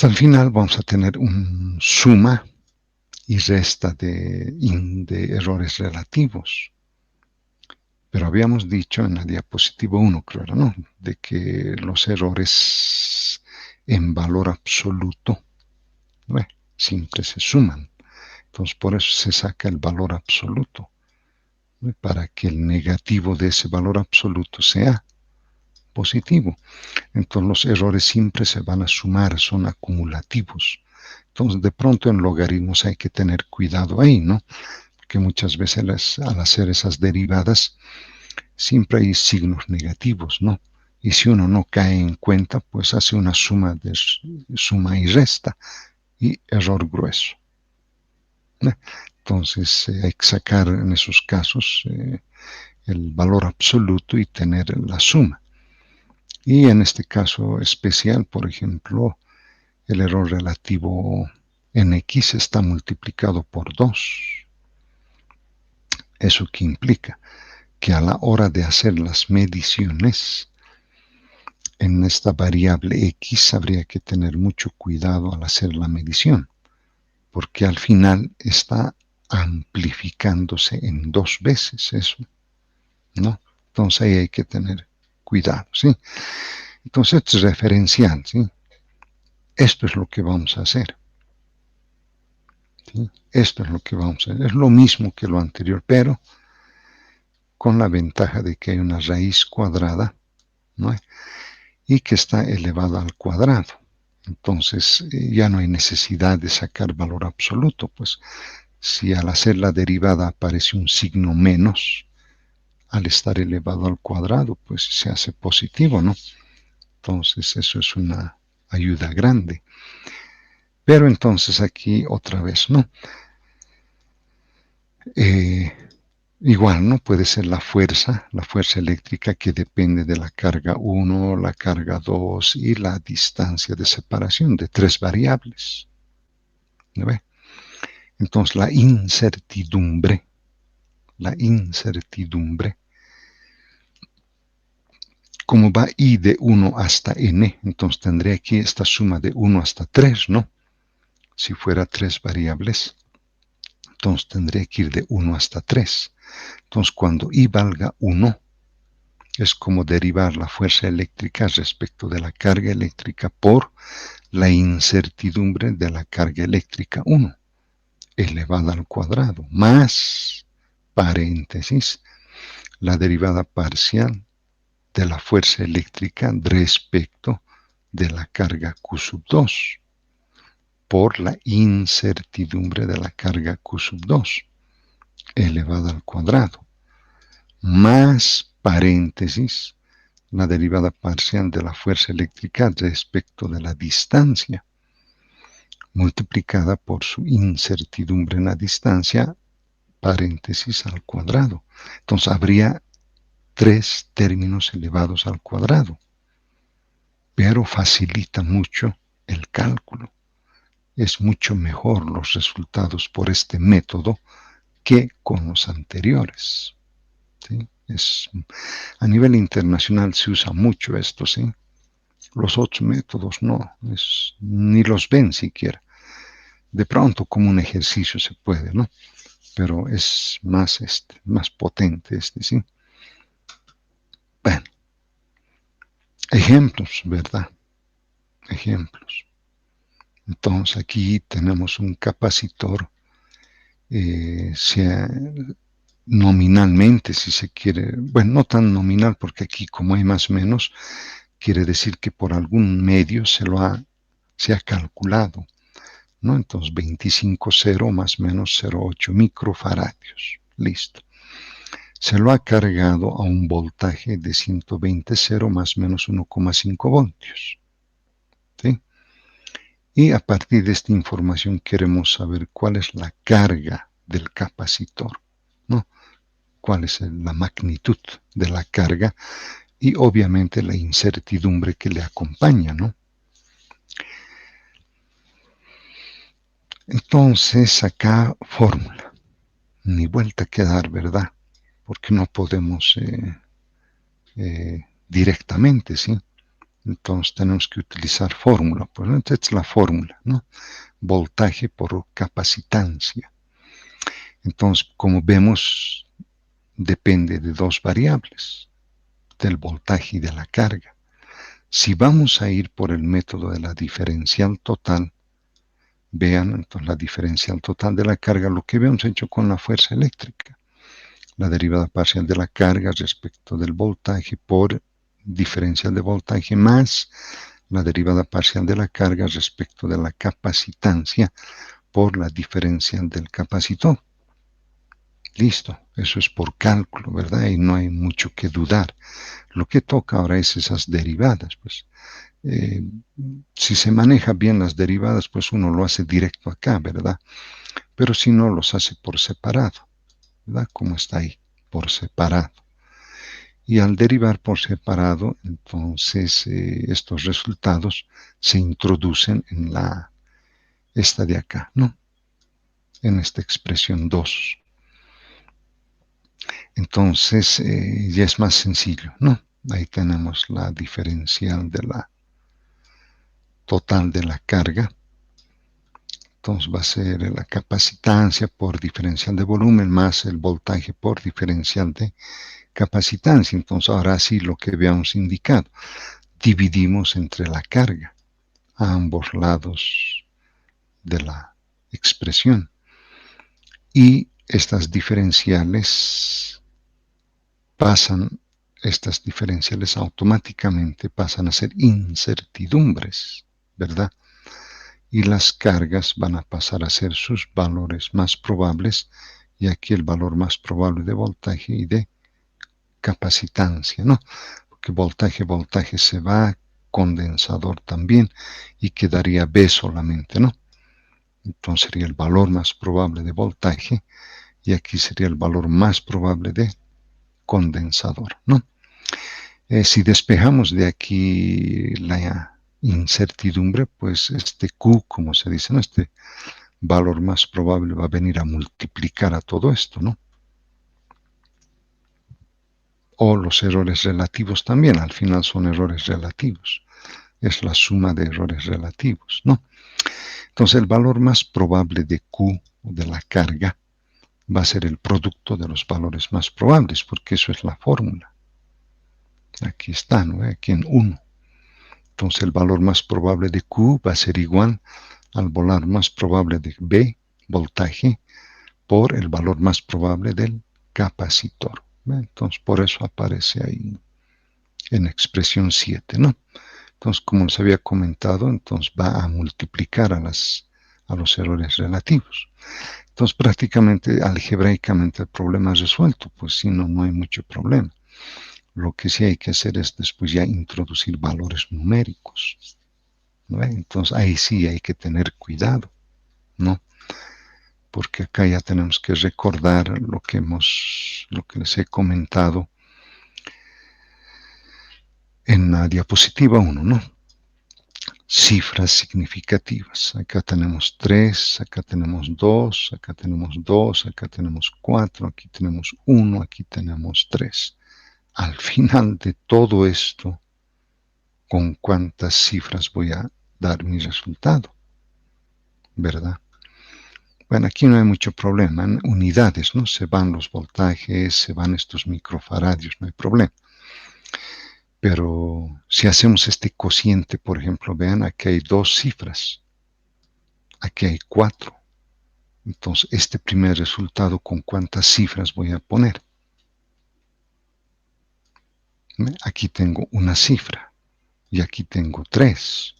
A: Al final vamos a tener un suma y resta de errores relativos. Pero habíamos dicho en la diapositiva 1, creo, ¿no? De que los errores en valor absoluto, ¿no? Siempre se suman. Entonces, por eso se saca el valor absoluto, ¿no? Para que el negativo de ese valor absoluto sea positivo. Entonces, los errores siempre se van a sumar, son acumulativos. Entonces, de pronto en logaritmos hay que tener cuidado ahí, ¿no? Que muchas veces al hacer esas derivadas siempre hay signos negativos, ¿no? Y si uno no cae en cuenta, pues hace una suma y resta, y error grueso. Entonces hay que sacar en esos casos el valor absoluto y tener la suma. Y en este caso especial, por ejemplo, el error relativo en X está multiplicado por 2. ¿Eso qué implica? Que a la hora de hacer las mediciones en esta variable X habría que tener mucho cuidado al hacer la medición, porque al final está amplificándose en 2 veces eso, ¿no? Entonces ahí hay que tener cuidado, ¿sí? Entonces esto es referencial, ¿sí? Esto es lo que vamos a hacer, ¿sí? Esto es lo que vamos a hacer. Es lo mismo que lo anterior, pero con la ventaja de que hay una raíz cuadrada, ¿no? Y que está elevada al cuadrado. Entonces ya no hay necesidad de sacar valor absoluto, pues si al hacer la derivada aparece un signo menos, al estar elevado al cuadrado, pues se hace positivo, ¿no? Entonces eso es una ayuda grande. Pero entonces aquí otra vez, ¿no? Eh, Igual, ¿no? Puede ser la fuerza eléctrica que depende de la carga 1, la carga 2 y la distancia de separación de 3 variables. ¿No ve? Entonces la incertidumbre, como va I de 1 hasta N, entonces tendría aquí esta suma de 1 hasta 3, ¿no? Si fuera 3 variables, entonces tendría que ir de 1 hasta 3. Entonces cuando I valga 1, es como derivar la fuerza eléctrica respecto de la carga eléctrica por la incertidumbre de la carga eléctrica 1, elevada al cuadrado, más paréntesis, la derivada parcial de la fuerza eléctrica respecto de la carga Q sub 2, por la incertidumbre de la carga Q sub 2, elevada al cuadrado, más paréntesis, la derivada parcial de la fuerza eléctrica respecto de la distancia, multiplicada por su incertidumbre en la distancia, paréntesis al cuadrado. Entonces habría 3 términos elevados al cuadrado, pero facilita mucho el cálculo. Es mucho mejor los resultados por este método que con los anteriores, ¿sí? A nivel internacional se usa mucho esto, ¿sí? Los otros métodos no, ni los ven siquiera. De pronto como un ejercicio se puede, ¿no? Pero es más potente ¿sí? Bueno, ejemplos, ¿verdad? Ejemplos. Entonces aquí tenemos un capacitor, sea nominalmente, si se quiere, bueno, no tan nominal porque aquí como hay más o menos, quiere decir que por algún medio se ha calculado, ¿no? Entonces 25,0 más menos 0,8 microfaradios. Listo. Se lo ha cargado a un voltaje de 120,0 más menos 1,5 voltios. ¿Sí? Y a partir de esta información queremos saber cuál es la carga del capacitor, ¿no? Cuál es la magnitud de la carga y obviamente la incertidumbre que le acompaña, ¿no? Entonces acá fórmula, ni vuelta que dar, ¿verdad? Porque no podemos directamente, ¿sí? Entonces tenemos que utilizar fórmula. Pues entonces es la fórmula, ¿no? Voltaje por capacitancia. Entonces, como vemos, depende de 2 variables, del voltaje y de la carga. Si vamos a ir por el método de la diferencial total, vean entonces la diferencial total de la carga, lo que habíamos hecho con la fuerza eléctrica, la derivada parcial de la carga respecto del voltaje por diferencial de voltaje más la derivada parcial de la carga respecto de la capacitancia por la diferencial del capacitor. Listo, eso es por cálculo, ¿verdad? Y no hay mucho que dudar. Lo que toca ahora es esas derivadas, pues. Eh, si se maneja bien las derivadas, pues uno lo hace directo acá, ¿verdad? Pero si no, los hace por separado, ¿verdad? Como está ahí, por separado. Y al derivar por separado, entonces estos resultados se introducen en esta de acá, ¿no? En esta expresión 2. Entonces ya es más sencillo, ¿no? Ahí tenemos la diferencial de la total de la carga. Entonces va a ser la capacitancia por diferencial de volumen más el voltaje por diferencial de capacitancia. Entonces ahora sí lo que habíamos indicado, dividimos entre la carga a ambos lados de la expresión. Y estas diferenciales automáticamente pasan a ser incertidumbres, ¿verdad? Y las cargas van a pasar a ser sus valores más probables, y aquí el valor más probable de voltaje y de capacitancia, ¿no? Porque voltaje se va, condensador también, y quedaría B solamente, ¿no? Entonces sería el valor más probable de voltaje, y aquí sería el valor más probable de condensador, ¿no? Si despejamos de aquí la incertidumbre, pues este Q, como se dice, ¿no? Este valor más probable va a venir a multiplicar a todo esto, ¿no? O los errores relativos también, al final son errores relativos. Es la suma de errores relativos, ¿no? Entonces el valor más probable de Q, de la carga, va a ser el producto de los valores más probables, porque eso es la fórmula. Aquí está, ¿no? Aquí en 1. Entonces el valor más probable de Q va a ser igual al valor más probable de B, voltaje, por el valor más probable del capacitor. Entonces por eso aparece ahí en expresión 7, ¿no? Entonces, como les había comentado, entonces va a multiplicar a los errores relativos. Entonces, prácticamente, algebraicamente, el problema es resuelto, pues si no, no hay mucho problema. Lo que sí hay que hacer es después ya introducir valores numéricos, ¿no? Entonces, ahí sí hay que tener cuidado, ¿no? Porque acá ya tenemos que recordar lo que les he comentado en la diapositiva 1, ¿no? Cifras significativas. Acá tenemos 3, acá tenemos 2, acá tenemos 2, acá tenemos 4, aquí tenemos 1, aquí tenemos 3. Al final de todo esto, ¿con cuántas cifras voy a dar mi resultado? ¿Verdad? Bueno, aquí no hay mucho problema. En unidades, ¿no? Se van los voltajes, se van estos microfaradios, no hay problema. Pero si hacemos este cociente, por ejemplo, vean, aquí hay 2 cifras, aquí hay 4. Entonces, este primer resultado, ¿con cuántas cifras voy a poner? Aquí tengo una cifra y aquí tengo 3,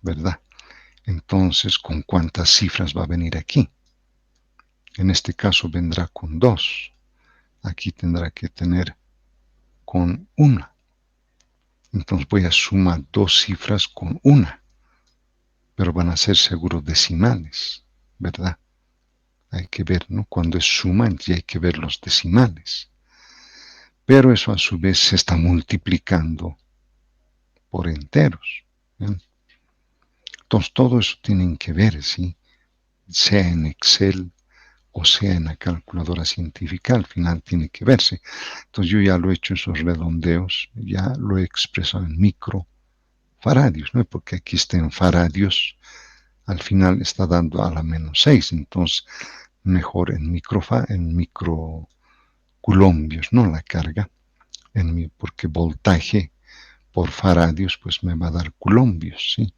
A: ¿verdad? Entonces, ¿con cuántas cifras va a venir aquí? En este caso vendrá con 2. Aquí tendrá que tener con 1. Entonces voy a sumar 2 cifras con 1, pero van a ser seguros decimales, ¿verdad? Hay que ver, ¿no? Cuando es suma, ya hay que ver los decimales. Pero eso a su vez se está multiplicando por enteros. ¿Bien? Entonces todo eso tienen que ver, ¿sí? Sea en Excel o sea en la calculadora científica, al final tiene que verse. Entonces yo ya lo he hecho esos redondeos, ya lo he expresado en microfaradios, ¿no? Porque aquí está en faradios, al final está dando a la menos 6, entonces mejor en microculombios, ¿no? La carga, porque voltaje por faradios, pues me va a dar culombios, ¿sí?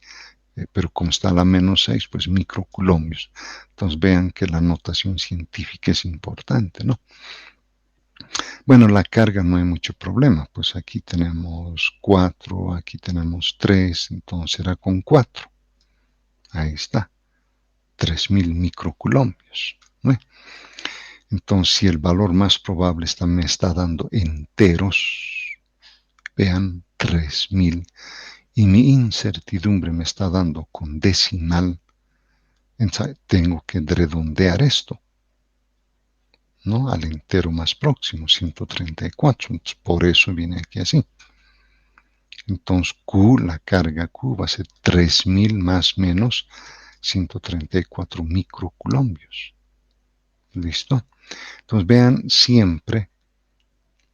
A: Pero como está a la menos 6, pues microculombios. Entonces vean que la notación científica es importante, ¿no? Bueno, la carga no hay mucho problema, pues aquí tenemos 4, aquí tenemos 3, entonces será con 4. Ahí está, 3000 microculombios, ¿no? Entonces, si el valor más probable me está dando enteros, vean, 3000, y mi incertidumbre me está dando con decimal, entonces tengo que redondear esto, ¿no? Al entero más próximo, 134. Entonces, por eso viene aquí así. Entonces, Q, la carga Q va a ser 3000 más menos 134 microcoulombios. ¿Listo? Entonces, vean siempre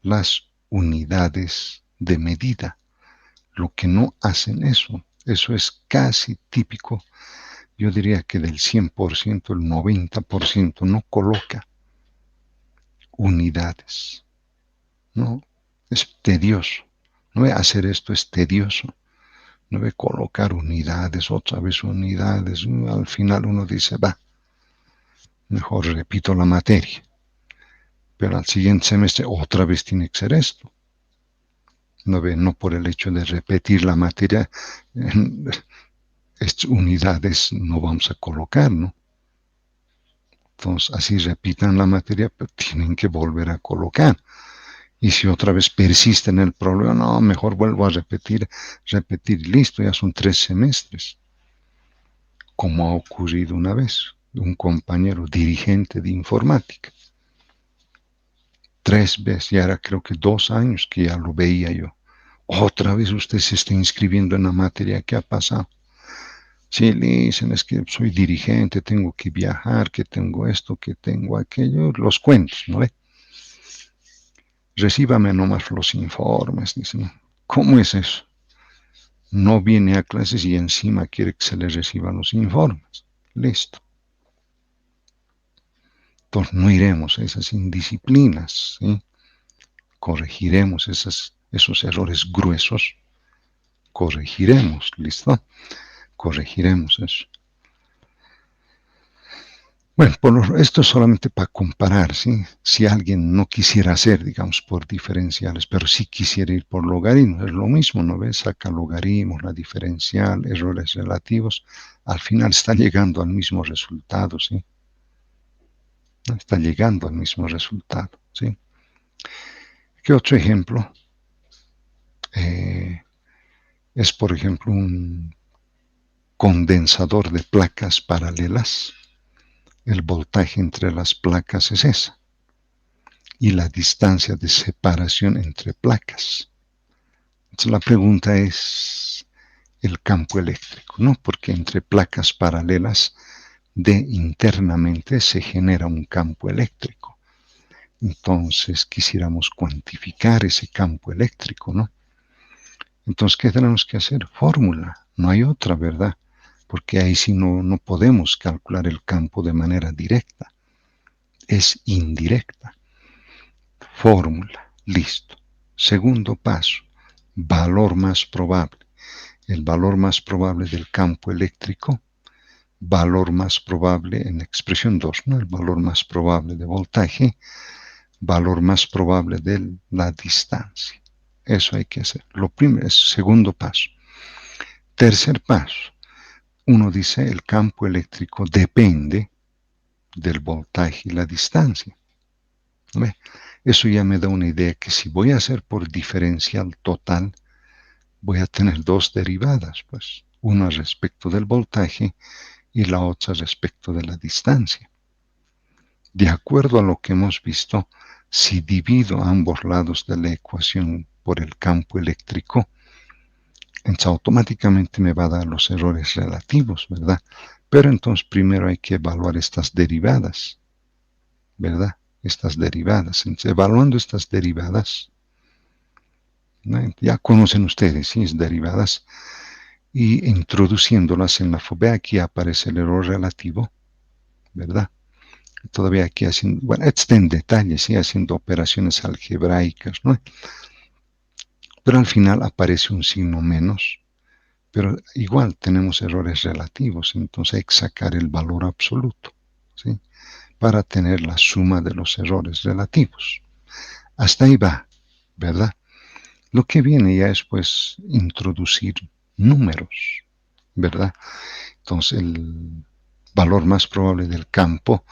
A: las unidades de medida. Lo que no hacen eso es casi típico. Yo diría que del 100%, el 90% no coloca unidades. No, es tedioso. No ve hacer esto es tedioso. No ve colocar unidades, otra vez unidades. Al final uno dice, va, mejor repito la materia. Pero al siguiente semestre otra vez tiene que ser esto. No ve, no por el hecho de repetir la materia, estas unidades no vamos a colocar, ¿no? Entonces, así repitan la materia, pero tienen que volver a colocar. Y si otra vez persisten en el problema, no, mejor vuelvo a repetir, listo, ya son 3 semestres. Como ha ocurrido una vez, un compañero dirigente de informática. 3 veces, y ahora creo que 2 años que ya lo veía yo. Otra vez usted se está inscribiendo en la materia, ¿qué ha pasado? Sí, le dicen, es que soy dirigente, tengo que viajar, que tengo esto, que tengo aquello, los cuentos, ¿no ve? Recíbame nomás los informes, dicen. ¿Cómo es eso? No viene a clases y encima quiere que se le reciban los informes. Listo. Entonces no iremos a esas indisciplinas, ¿sí? Corregiremos esos errores gruesos, corregiremos, ¿listo? Corregiremos eso. Bueno, esto es solamente para comparar, ¿sí? Si alguien no quisiera hacer, digamos, por diferenciales, pero sí quisiera ir por logaritmos, es lo mismo, ¿no ves? Saca logaritmos, la diferencial, errores relativos, al final está llegando al mismo resultado, ¿sí? Está llegando al mismo resultado, ¿sí? ¿Qué otro ejemplo? Es, por ejemplo, un condensador de placas paralelas. El voltaje entre las placas es esa. Y la distancia de separación entre placas. Entonces la pregunta es el campo eléctrico, ¿no? Porque entre placas paralelas internamente se genera un campo eléctrico. Entonces quisiéramos cuantificar ese campo eléctrico, ¿no? Entonces, ¿qué tenemos que hacer? Fórmula, no hay otra, ¿verdad? Porque ahí sí no podemos calcular el campo de manera directa, es indirecta. Fórmula, listo. Segundo paso, valor más probable. El valor más probable del campo eléctrico, valor más probable en expresión 2, ¿no? El valor más probable de voltaje, valor más probable de la distancia. Eso hay que hacer. Lo primero es segundo paso. Tercer paso, uno dice el campo eléctrico depende del voltaje y la distancia. ¿Ve? Eso ya me da una idea que si voy a hacer por diferencial total, voy a tener dos derivadas, pues, una respecto del voltaje y la otra respecto de la distancia. De acuerdo a lo que hemos visto, si divido ambos lados de la ecuación por el campo eléctrico, entonces automáticamente me va a dar los errores relativos, ¿verdad? Pero entonces primero hay que evaluar estas derivadas, ¿verdad? Estas derivadas. Entonces, evaluando estas derivadas, ¿no? Ya conocen ustedes, ¿sí? Derivadas, y introduciéndolas en la FOBE, aquí aparece el error relativo, ¿verdad? Todavía aquí haciendo, bueno, está en detalle, sí, haciendo operaciones algebraicas, ¿no? Pero al final aparece un signo menos, pero igual tenemos errores relativos, entonces hay que sacar el valor absoluto, ¿sí? Para tener la suma de los errores relativos. Hasta ahí va, ¿verdad? Lo que viene ya es pues introducir números, ¿verdad? Entonces el valor más probable del campo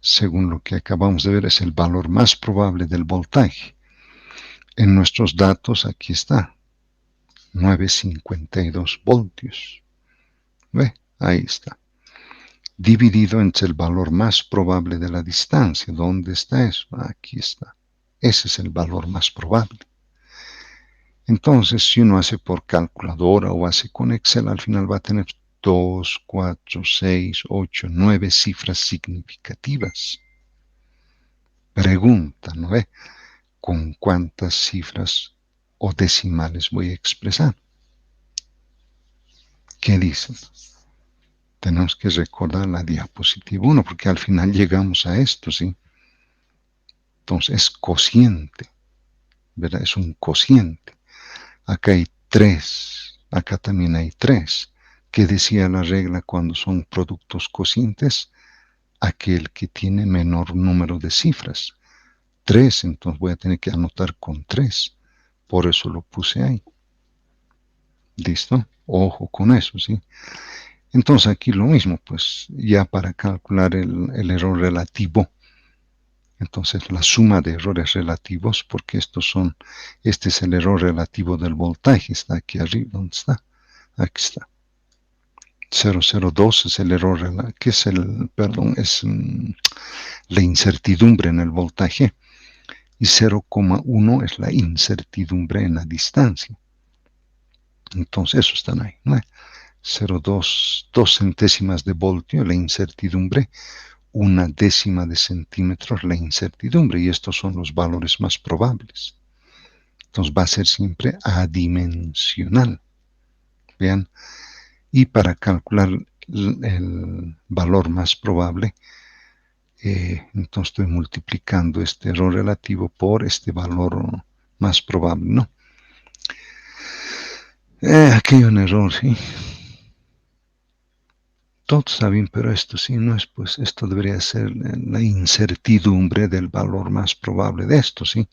A: según lo que acabamos de ver, es el valor más probable del voltaje. En nuestros datos, aquí está, 952 voltios. ¿Ve? Ahí está. Dividido entre el valor más probable de la distancia. ¿Dónde está eso? Aquí está. Ese es el valor más probable. Entonces, si uno hace por calculadora o hace con Excel, al final va a tener 2, 4, 6, 8, 9 cifras significativas. Pregunta, ¿no ve? ¿Con cuántas cifras o decimales voy a expresar? ¿Qué dicen? Tenemos que recordar la diapositiva 1, porque al final llegamos a esto, ¿sí? Entonces es cociente, ¿verdad? Es un cociente. Acá hay 3, acá también hay 3. ¿Qué decía la regla cuando son productos cocientes? Aquel que tiene menor número de cifras. 3, entonces voy a tener que anotar con 3. Por eso lo puse ahí. ¿Listo? Ojo con eso, ¿sí? Entonces aquí lo mismo, pues ya para calcular el error relativo, entonces la suma de errores relativos, porque este es el error relativo del voltaje, está aquí arriba, ¿dónde está? Aquí está. 0,02 es el error, que es la incertidumbre en el voltaje, y 0,1 es la incertidumbre en la distancia. Entonces, eso están ahí, ¿no? 0,2, 2 centésimas de voltio, la incertidumbre, 1/10 de centímetros, la incertidumbre, y estos son los valores más probables. Entonces, va a ser siempre adimensional. Vean, y para calcular el valor más probable, entonces estoy multiplicando este error relativo por este valor más probable, ¿no? Aquí hay un error, ¿sí? Todo está bien, pero esto sí no es, pues esto debería ser la incertidumbre del valor más probable de esto, ¿sí?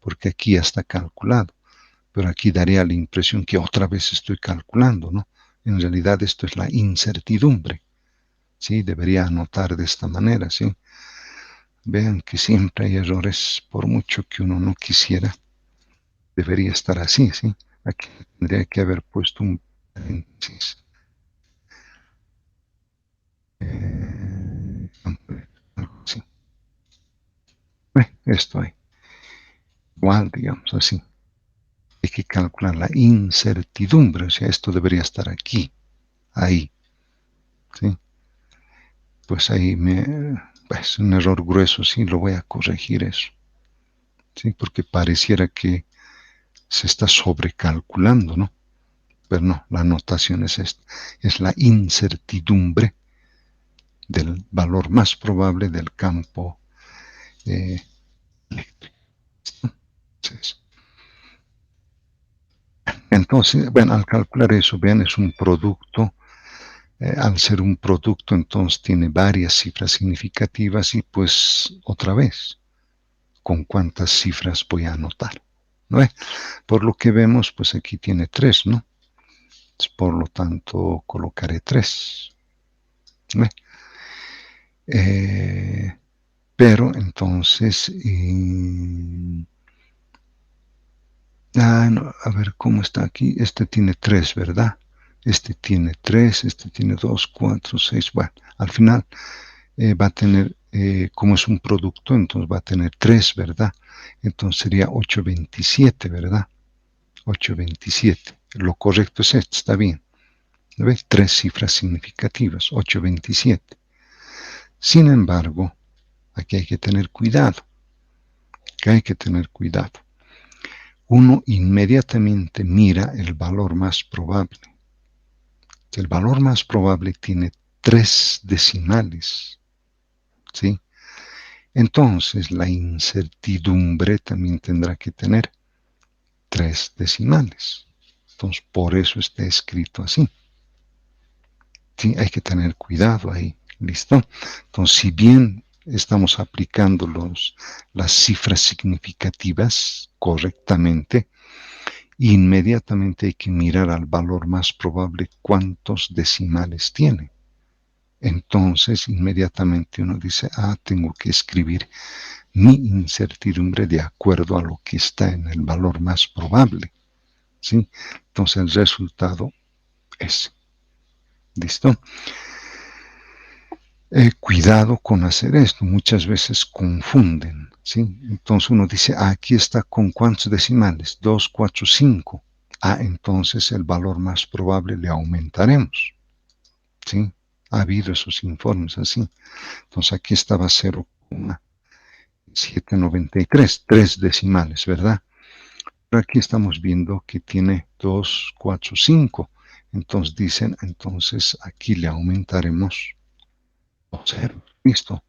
A: Porque aquí ya está calculado, pero aquí daría la impresión que otra vez estoy calculando, ¿no? En realidad esto es la incertidumbre, ¿sí? Debería anotar de esta manera, ¿sí? Vean que siempre hay errores, por mucho que uno no quisiera, debería estar así, ¿sí? Aquí tendría que haber puesto un paréntesis. Algo así. Esto hay. Igual, digamos así. Hay que calcular la incertidumbre, o sea, esto debería estar aquí, ahí, ¿sí? Pues ahí es un error grueso, sí, lo voy a corregir eso, ¿sí? Porque pareciera que se está sobrecalculando, ¿no? Pero no, la anotación es esta, es la incertidumbre del valor más probable del campo eléctrico. Entonces, bueno, al calcular eso, vean, es un producto. Al ser un producto, entonces tiene varias cifras significativas y pues otra vez, ¿con cuántas cifras voy a anotar? ¿No es? Por lo que vemos, pues aquí tiene 3, ¿no? Por lo tanto, colocaré 3. ¿No es? Pero entonces, no, a ver cómo está aquí. Este tiene 3, ¿verdad? Este tiene 3, este tiene 2, 4, 6. Bueno, al final va a tener, como es un producto, entonces va a tener 3, ¿verdad? Entonces sería 827, ¿verdad? 827. Lo correcto es esto, está bien. ¿Ves? 3 cifras significativas, 827. Sin embargo, aquí hay que tener cuidado. Aquí hay que tener cuidado. Uno inmediatamente mira el valor más probable. El valor más probable tiene 3 decimales, ¿sí? Entonces la incertidumbre también tendrá que tener 3 decimales. Entonces por eso está escrito así. Sí, hay que tener cuidado ahí. ¿Listo? Entonces si bien estamos aplicando las cifras significativas correctamente, inmediatamente hay que mirar al valor más probable cuántos decimales tiene. entonces inmediatamente uno dice, tengo que escribir mi incertidumbre de acuerdo a lo que está en el valor más probable, ¿sí? Entonces el resultado es, ¿listo? Cuidado con hacer esto, muchas veces confunden, ¿sí? Entonces uno dice, aquí está con cuántos decimales, 2, 4, 5. Entonces el valor más probable le aumentaremos, ¿sí? Ha habido esos informes así. Entonces aquí estaba 0,793, 3 decimales, ¿verdad? Pero aquí estamos viendo que tiene 2, 4, 5. Entonces dicen, entonces aquí le aumentaremos 0. Listo,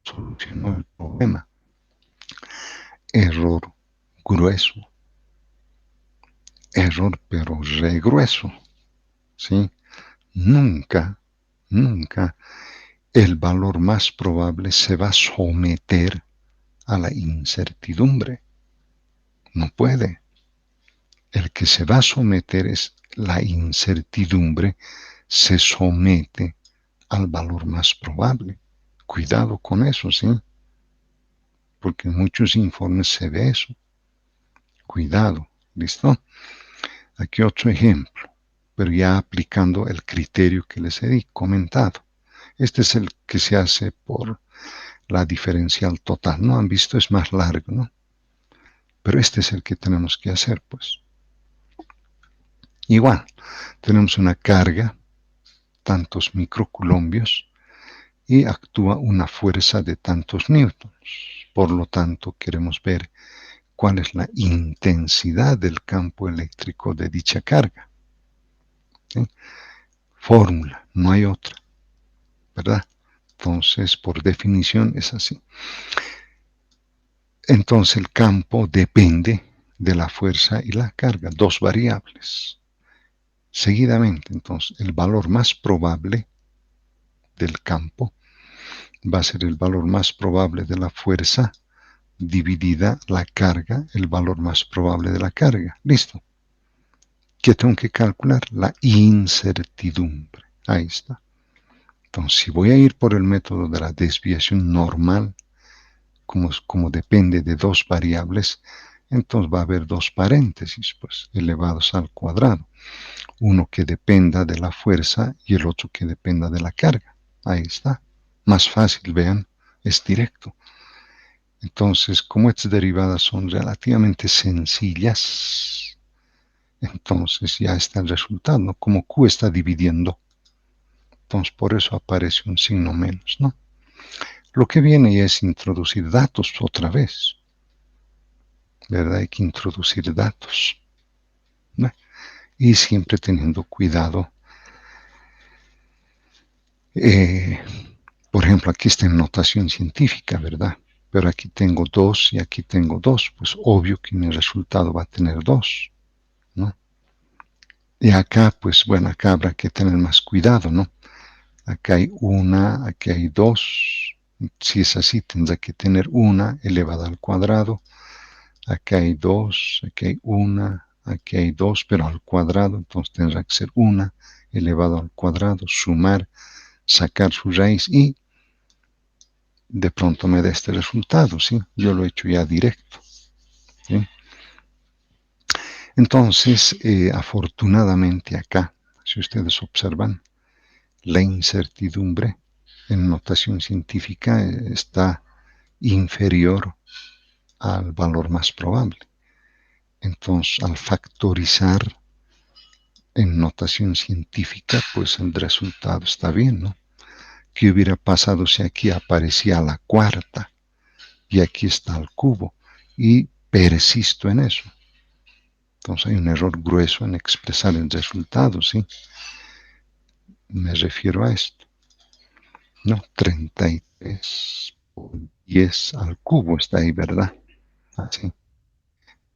A: solucionó el problema. Error grueso. Error pero re grueso, ¿sí? Nunca, nunca el valor más probable se va a someter a la incertidumbre. No puede. El que se va a someter es la incertidumbre, se somete al valor más probable. Cuidado con eso, ¿sí? Porque en muchos informes se ve eso. Cuidado, ¿listo? Aquí otro ejemplo, pero ya aplicando el criterio que les he comentado. Este es el que se hace por la diferencial total, ¿no? Han visto, es más largo, ¿no? Pero este es el que tenemos que hacer, pues. Igual, tenemos una carga, tantos microcoulombios, y actúa una fuerza de tantos newtons. Por lo tanto, queremos ver cuál es la intensidad del campo eléctrico de dicha carga. ¿Sí? Fórmula, no hay otra, ¿verdad? Entonces, por definición es así. Entonces, el campo depende de la fuerza y la carga, dos variables. Seguidamente, entonces, el valor más probable del campo va a ser el valor más probable de la fuerza dividida la carga, el valor más probable de la carga. Listo. ¿Qué tengo que calcular? La incertidumbre. Ahí está. Entonces, si voy a ir por el método de la desviación normal, como depende de dos variables, entonces va a haber dos paréntesis, pues, elevados al cuadrado. Uno que dependa de la fuerza y el otro que dependa de la carga. Ahí está. Más fácil, vean, es directo. Entonces, como estas derivadas son relativamente sencillas, entonces ya está el resultado, ¿no? Como Q está dividiendo. Entonces, por eso aparece un signo menos, ¿no? Lo que viene es introducir datos otra vez, ¿verdad? Hay que introducir datos, ¿no? Y siempre teniendo cuidado. Por ejemplo, aquí está en notación científica, ¿verdad? Pero aquí tengo 2 y aquí tengo 2. Pues obvio que mi resultado va a tener 2, ¿no? Y acá, pues bueno, acá habrá que tener más cuidado, ¿no? Acá hay una, aquí hay 2. Si es así, tendrá que tener una elevada al cuadrado. Acá hay 2, aquí hay una, aquí hay 2, pero al cuadrado. Entonces tendrá que ser una elevado al cuadrado, sumar, sacar su raíz y de pronto me da este resultado, ¿sí? Yo lo he hecho ya directo, ¿sí? Entonces, afortunadamente acá, si ustedes observan, la incertidumbre en notación científica está inferior al valor más probable. Entonces, al factorizar en notación científica, pues el resultado está bien, ¿no? ¿Qué hubiera pasado si aquí aparecía la cuarta y aquí está el cubo? Y persisto en eso. Entonces hay un error grueso en expresar el resultado, ¿sí? Me refiero a esto. No, 33 por 10 al cubo está ahí, ¿verdad? Así.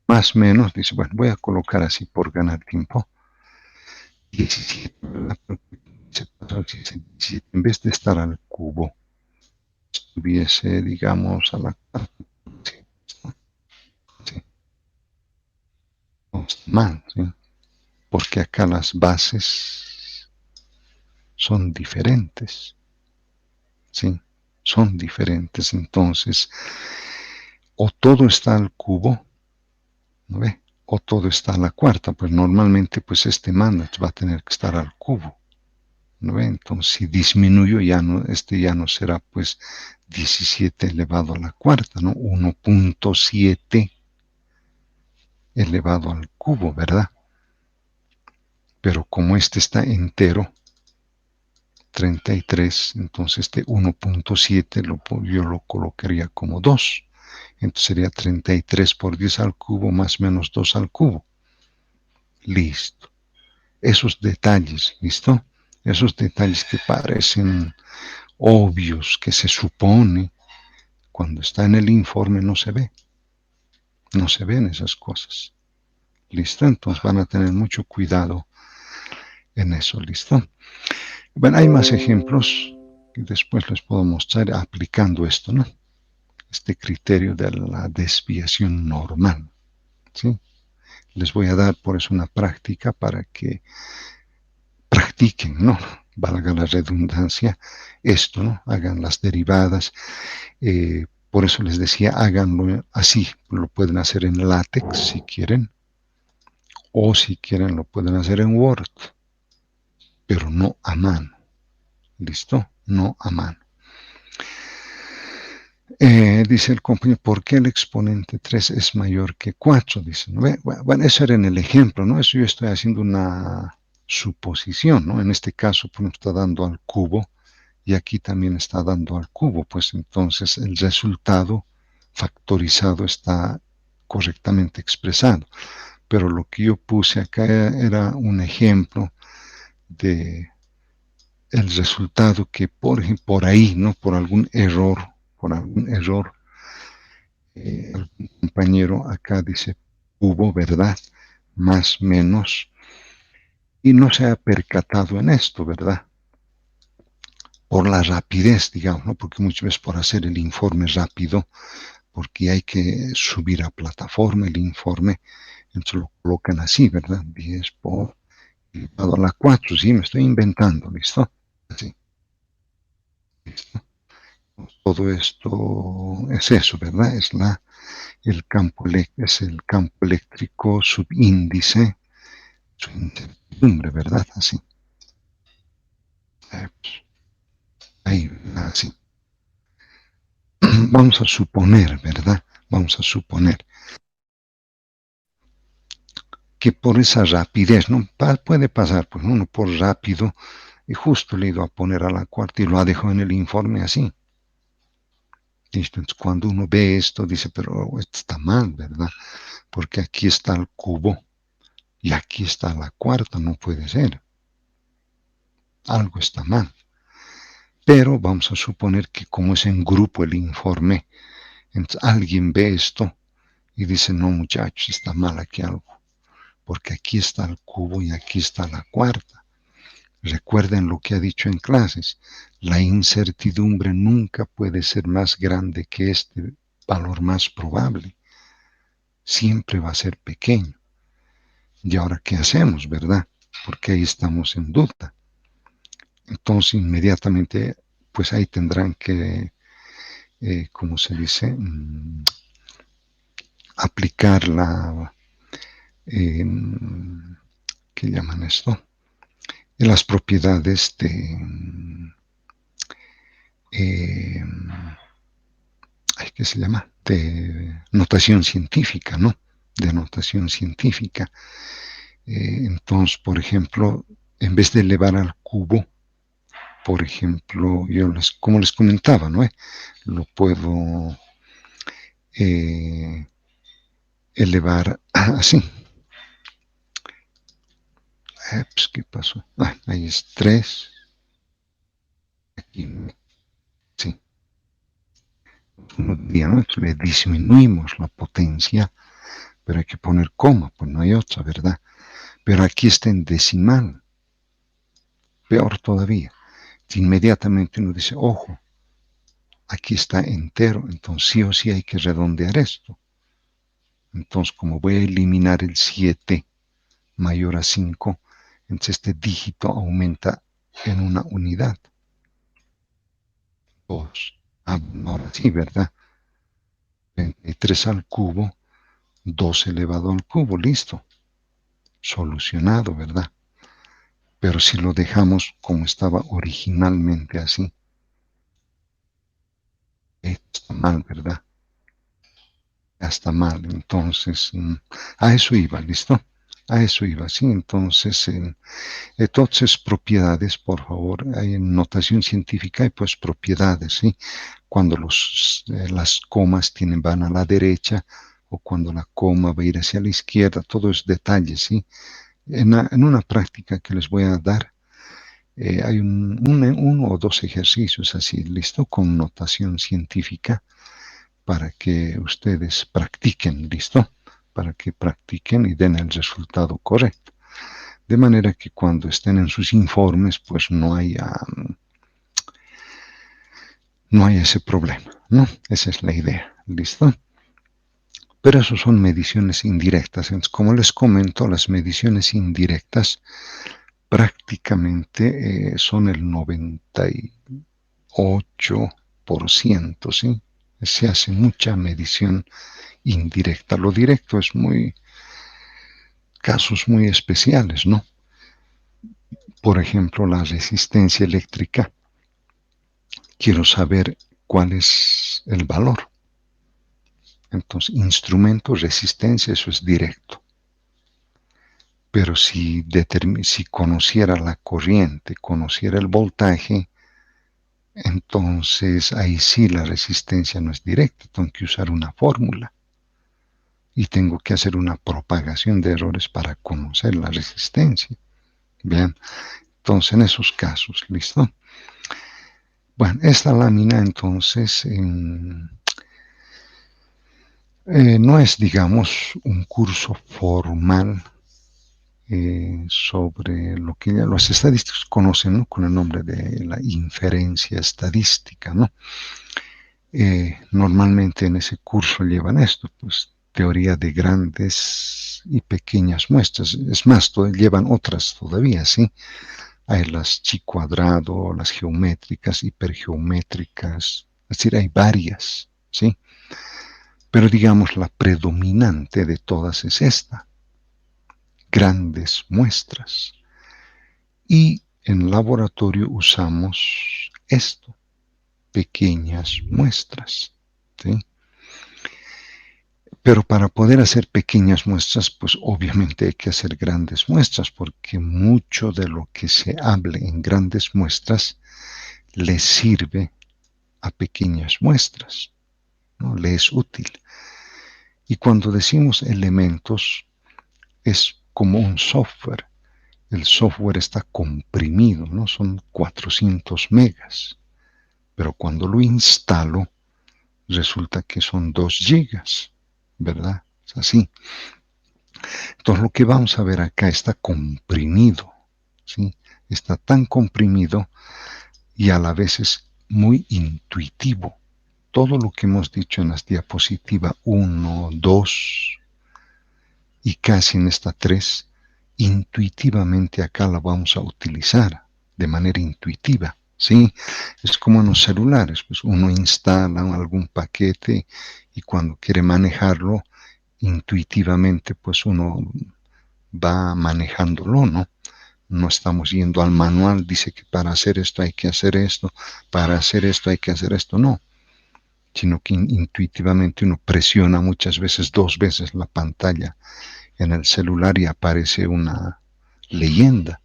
A: Más o menos, dice, bueno, voy a colocar así por ganar tiempo. 17, ¿verdad? En vez de estar al cubo, estuviese, digamos, a la... Sí, sí, no está mal, ¿sí? Porque acá las bases son diferentes. ¿sí? Son diferentes. Entonces, o todo está al cubo, ¿no ve? O todo está a la cuarta. Pues normalmente, pues este manda va a tener que estar al cubo, ¿no ve? Entonces, si disminuyo, ya no, ya no será, pues, 17 elevado a la cuarta, ¿no? 1.7 elevado al cubo, ¿verdad? Pero como este está entero, 33, entonces este 1.7 yo lo colocaría como 2. Entonces sería 33 por 10 al cubo más menos 2 al cubo. Listo. Esos detalles, ¿listo? Esos detalles que parecen obvios, que se supone, cuando está en el informe no se ve. No se ven esas cosas. ¿Listo? Entonces van a tener mucho cuidado en eso. ¿Listo? Bueno, hay más ejemplos que después les puedo mostrar aplicando esto, ¿no? Este criterio de la desviación normal, ¿sí? Les voy a dar por eso una práctica para que practiquen, ¿no? Valga la redundancia, esto, ¿no? Hagan las derivadas. Por eso les decía, háganlo así. Lo pueden hacer en LaTeX si quieren, o si quieren lo pueden hacer en Word, pero no a mano. ¿Listo? No a mano. Dice el compañero, ¿por qué el exponente 3 es mayor que 4? Dice, ¿no? Bueno, eso era en el ejemplo, ¿no? Eso yo estoy haciendo una suposición, ¿no? En este caso, pues está dando al cubo y aquí también está dando al cubo, pues entonces el resultado factorizado está correctamente expresado. Pero lo que yo puse acá era un ejemplo de el resultado que por ahí, ¿no? Por algún error, algún compañero acá dice hubo, ¿verdad? Más, menos, y no se ha percatado en esto, ¿verdad? Por la rapidez, digamos, ¿no? Porque muchas veces por hacer el informe rápido, porque hay que subir a plataforma el informe, entonces lo colocan así, ¿verdad? 10 por elevado a la 4, sí, me estoy inventando, ¿listo? Así, ¿listo? Todo esto es eso, ¿verdad? Es el campo eléctrico subíndice, su incertidumbre, ¿verdad? Así. Pues, ahí, así. Vamos a suponer, ¿verdad? Vamos a suponer que por esa rapidez, ¿no? Puede pasar, pues uno por rápido, y justo le ha ido a poner a la cuarta y lo ha dejado en el informe así. Entonces, cuando uno ve esto, dice, pero esto está mal, ¿verdad? Porque aquí está el cubo y aquí está la cuarta, no puede ser. Algo está mal. Pero vamos a suponer que como es en grupo el informe, entonces alguien ve esto y dice, no muchachos, está mal aquí algo, porque aquí está el cubo y aquí está la cuarta. Recuerden lo que ha dicho en clases, la incertidumbre nunca puede ser más grande que este valor más probable, siempre va a ser pequeño. ¿Y ahora qué hacemos, verdad? Porque ahí estamos en duda. Entonces inmediatamente, pues ahí tendrán que, ¿cómo se dice? Aplicar eh, ¿qué llaman esto? Las propiedades eh, ¿qué se llama? De notación científica, ¿no? De notación científica. Entonces, por ejemplo, en vez de elevar al cubo, por ejemplo, como les comentaba, ¿no? Lo puedo eh, elevar así. Pues, ¿qué pasó? Ahí es 3. Aquí, sí. Uno diría, ¿no? Le disminuimos la potencia, pero hay que poner coma, pues no hay otra, ¿verdad? Pero aquí está en decimal, peor todavía. Inmediatamente uno dice, ojo, aquí está entero, entonces sí o sí hay que redondear esto. Entonces, como voy a eliminar el 7 mayor a 5, entonces este dígito aumenta en una unidad. 2. Ahora sí, ¿verdad? 33 al cubo, 2 elevado al cubo, listo. Solucionado, ¿verdad? Pero si lo dejamos como estaba originalmente así, está mal, ¿verdad? Está mal. Entonces, a eso iba, ¿listo? A eso iba, sí. Entonces, propiedades, por favor, hay en notación científica y pues propiedades, ¿sí? Cuando las comas van a la derecha o cuando la coma va a ir hacia la izquierda, todo es detalles, ¿sí? En una práctica que les voy a dar, hay uno o dos ejercicios así, listo, con notación científica para que ustedes practiquen, listo, para que practiquen y den el resultado correcto. De manera que cuando estén en sus informes, pues no hay ese problema, ¿no? Esa es la idea, ¿listo? Pero eso son mediciones indirectas. Entonces, como les comento, las mediciones indirectas prácticamente son el 98%, ¿sí? Se hace mucha medición indirecta. Lo directo es casos muy especiales, ¿no? Por ejemplo, la resistencia eléctrica. Quiero saber cuál es el valor. Entonces, instrumento, resistencia, eso es directo. Pero si conociera la corriente, conociera el voltaje, entonces ahí sí la resistencia no es directa, tengo que usar una fórmula y tengo que hacer una propagación de errores para conocer la resistencia. Bien, entonces en esos casos, ¿listo? Bueno, esta lámina entonces no es, digamos, un curso formal sobre lo que los estadísticos conocen, ¿no?, con el nombre de la inferencia estadística, ¿no? Normalmente en ese curso llevan esto, pues teoría de grandes y pequeñas muestras. Es más, llevan otras todavía, ¿sí? Hay las chi cuadrado, las geométricas, hipergeométricas, es decir, hay varias, ¿sí? Pero digamos la predominante de todas es esta, grandes muestras. Y en laboratorio usamos esto, pequeñas muestras, ¿sí? Pero para poder hacer pequeñas muestras, pues obviamente hay que hacer grandes muestras, porque mucho de lo que se hable en grandes muestras le sirve a pequeñas muestras, ¿no? Le es útil. Y cuando decimos elementos, es como un software. El software está comprimido, ¿no? Son 400 megas. Pero cuando lo instalo, resulta que son 2 gigas, ¿verdad? Es así. Entonces lo que vamos a ver acá está comprimido, ¿sí? Está tan comprimido y a la vez es muy intuitivo. Todo lo que hemos dicho en las diapositivas 1, 2 y casi en esta 3, intuitivamente acá la vamos a utilizar de manera intuitiva, ¿sí? Es como en los celulares, pues uno instala algún paquete y cuando quiere manejarlo, intuitivamente pues uno va manejándolo, ¿no? No estamos yendo al manual, dice que para hacer esto hay que hacer esto, para hacer esto hay que hacer esto, no, sino que intuitivamente uno presiona muchas veces, 2 veces la pantalla en el celular y aparece una leyenda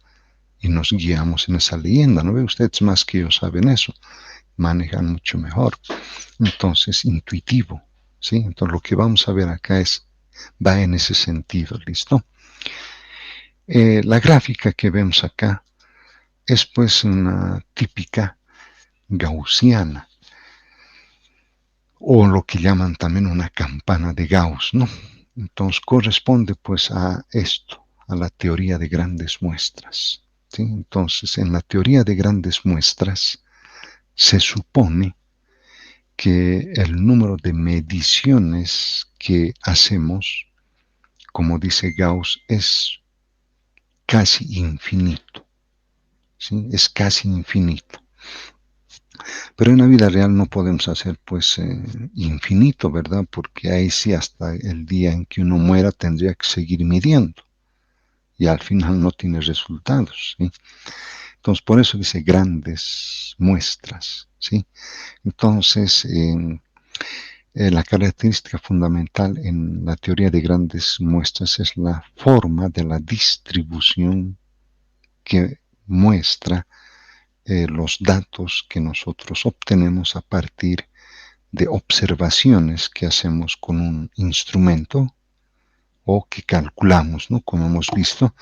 A: y nos guiamos en esa leyenda. ¿No ve ustedes más que ellos saben eso? Manejan mucho mejor. Entonces, intuitivo, ¿sí? Entonces lo que vamos a ver acá va en ese sentido, ¿listo? La gráfica que vemos acá es pues una típica gaussiana o lo que llaman también una campana de Gauss, ¿no? Entonces corresponde pues a esto, a la teoría de grandes muestras, ¿sí? Entonces en la teoría de grandes muestras se supone que el número de mediciones que hacemos, como dice Gauss, es casi infinito, ¿sí? Es casi infinito. Pero en la vida real no podemos hacer pues infinito, ¿verdad? Porque ahí sí hasta el día en que uno muera tendría que seguir midiendo y al final no tiene resultados, ¿sí? Entonces por eso dice grandes muestras, ¿sí? Entonces la característica fundamental en la teoría de grandes muestras es la forma de la distribución que muestra los datos que nosotros obtenemos a partir de observaciones que hacemos con un instrumento o que calculamos, ¿no? Como hemos visto,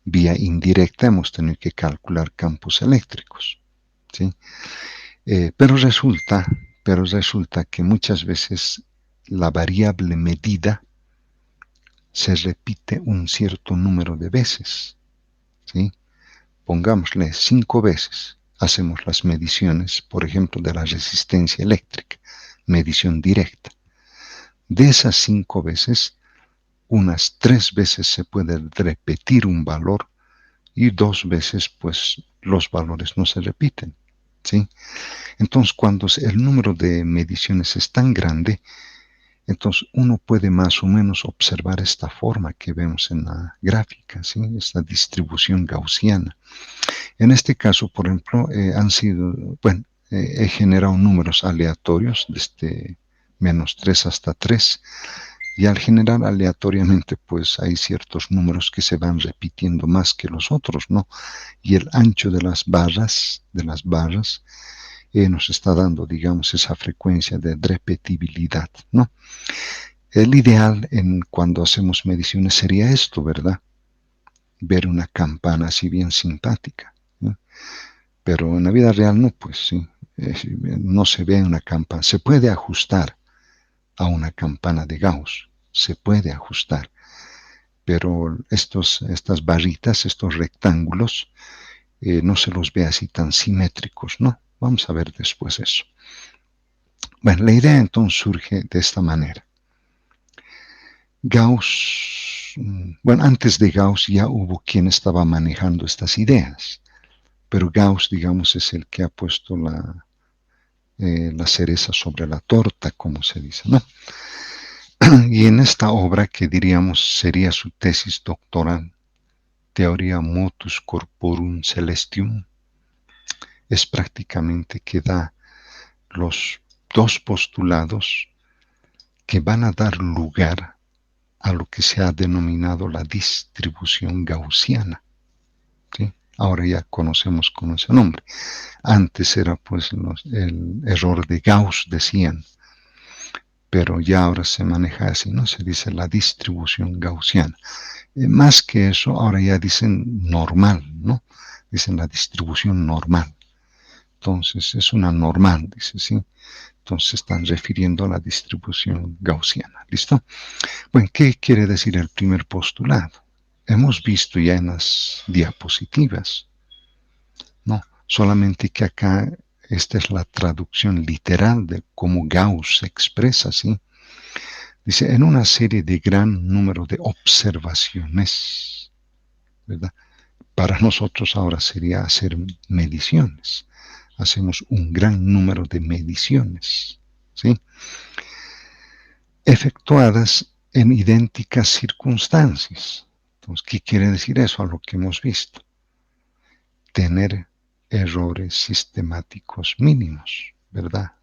A: vía indirecta hemos tenido que calcular campos eléctricos, ¿sí? Pero resulta que muchas veces la variable medida se repite un cierto número de veces, ¿sí? Pongámosle 5 veces. Hacemos las mediciones, por ejemplo, de la resistencia eléctrica, medición directa. De esas 5 veces, unas 3 veces se puede repetir un valor y 2 veces, pues, los valores no se repiten, ¿sí? Entonces, cuando el número de mediciones es tan grande, entonces uno puede más o menos observar esta forma que vemos en la gráfica, ¿sí? Esta distribución gaussiana. En este caso, por ejemplo, he generado números aleatorios desde -3 hasta 3 y al generar aleatoriamente, pues hay ciertos números que se van repitiendo más que los otros, ¿no? Y el ancho de las barras, nos está dando, digamos, esa frecuencia de repetibilidad, ¿no? El ideal cuando hacemos mediciones sería esto, ¿verdad? Ver una campana así bien simpática, ¿no? Pero en la vida real no, pues sí, no se ve una campana. Se puede ajustar a una campana de Gauss, se puede ajustar, pero estas barritas, estos rectángulos, no se los ve así tan simétricos, ¿no? Vamos a ver después eso. Bueno, la idea entonces surge de esta manera. Gauss, bueno, antes de Gauss ya hubo quien estaba manejando estas ideas, pero Gauss, digamos, es el que ha puesto la cereza sobre la torta, como se dice, ¿no? Y en esta obra, que diríamos sería su tesis doctoral, Theoria Motus Corporum Celestium, es prácticamente que da los dos postulados que van a dar lugar a lo que se ha denominado la distribución gaussiana, ¿sí? Ahora ya conocemos con ese nombre. Antes era pues el error de Gauss, decían, pero ya ahora se maneja así, ¿no? Se dice la distribución gaussiana. Más que eso, ahora ya dicen normal, ¿no? Dicen la distribución normal. Entonces es una normal, dice, ¿sí? Entonces se están refiriendo a la distribución gaussiana. ¿Listo? Bueno, ¿qué quiere decir el primer postulado? Hemos visto ya en las diapositivas, ¿no? Solamente que acá esta es la traducción literal de cómo Gauss se expresa, ¿sí? Dice, en una serie de gran número de observaciones, ¿verdad? Para nosotros ahora sería hacer mediciones. Hacemos un gran número de mediciones, ¿sí? Efectuadas en idénticas circunstancias. Entonces, ¿qué quiere decir eso a lo que hemos visto? Tener errores sistemáticos mínimos, ¿verdad?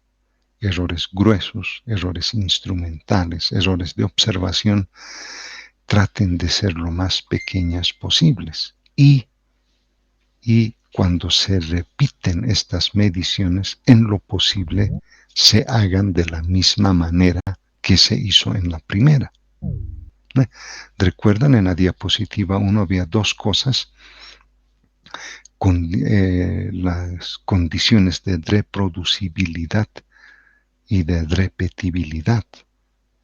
A: Errores gruesos, errores instrumentales, errores de observación, traten de ser lo más pequeñas posibles. Y cuando se repiten estas mediciones, en lo posible, se hagan de la misma manera que se hizo en la primera. ¿Recuerdan? En la diapositiva 1 había dos cosas con las condiciones de reproducibilidad y de repetibilidad.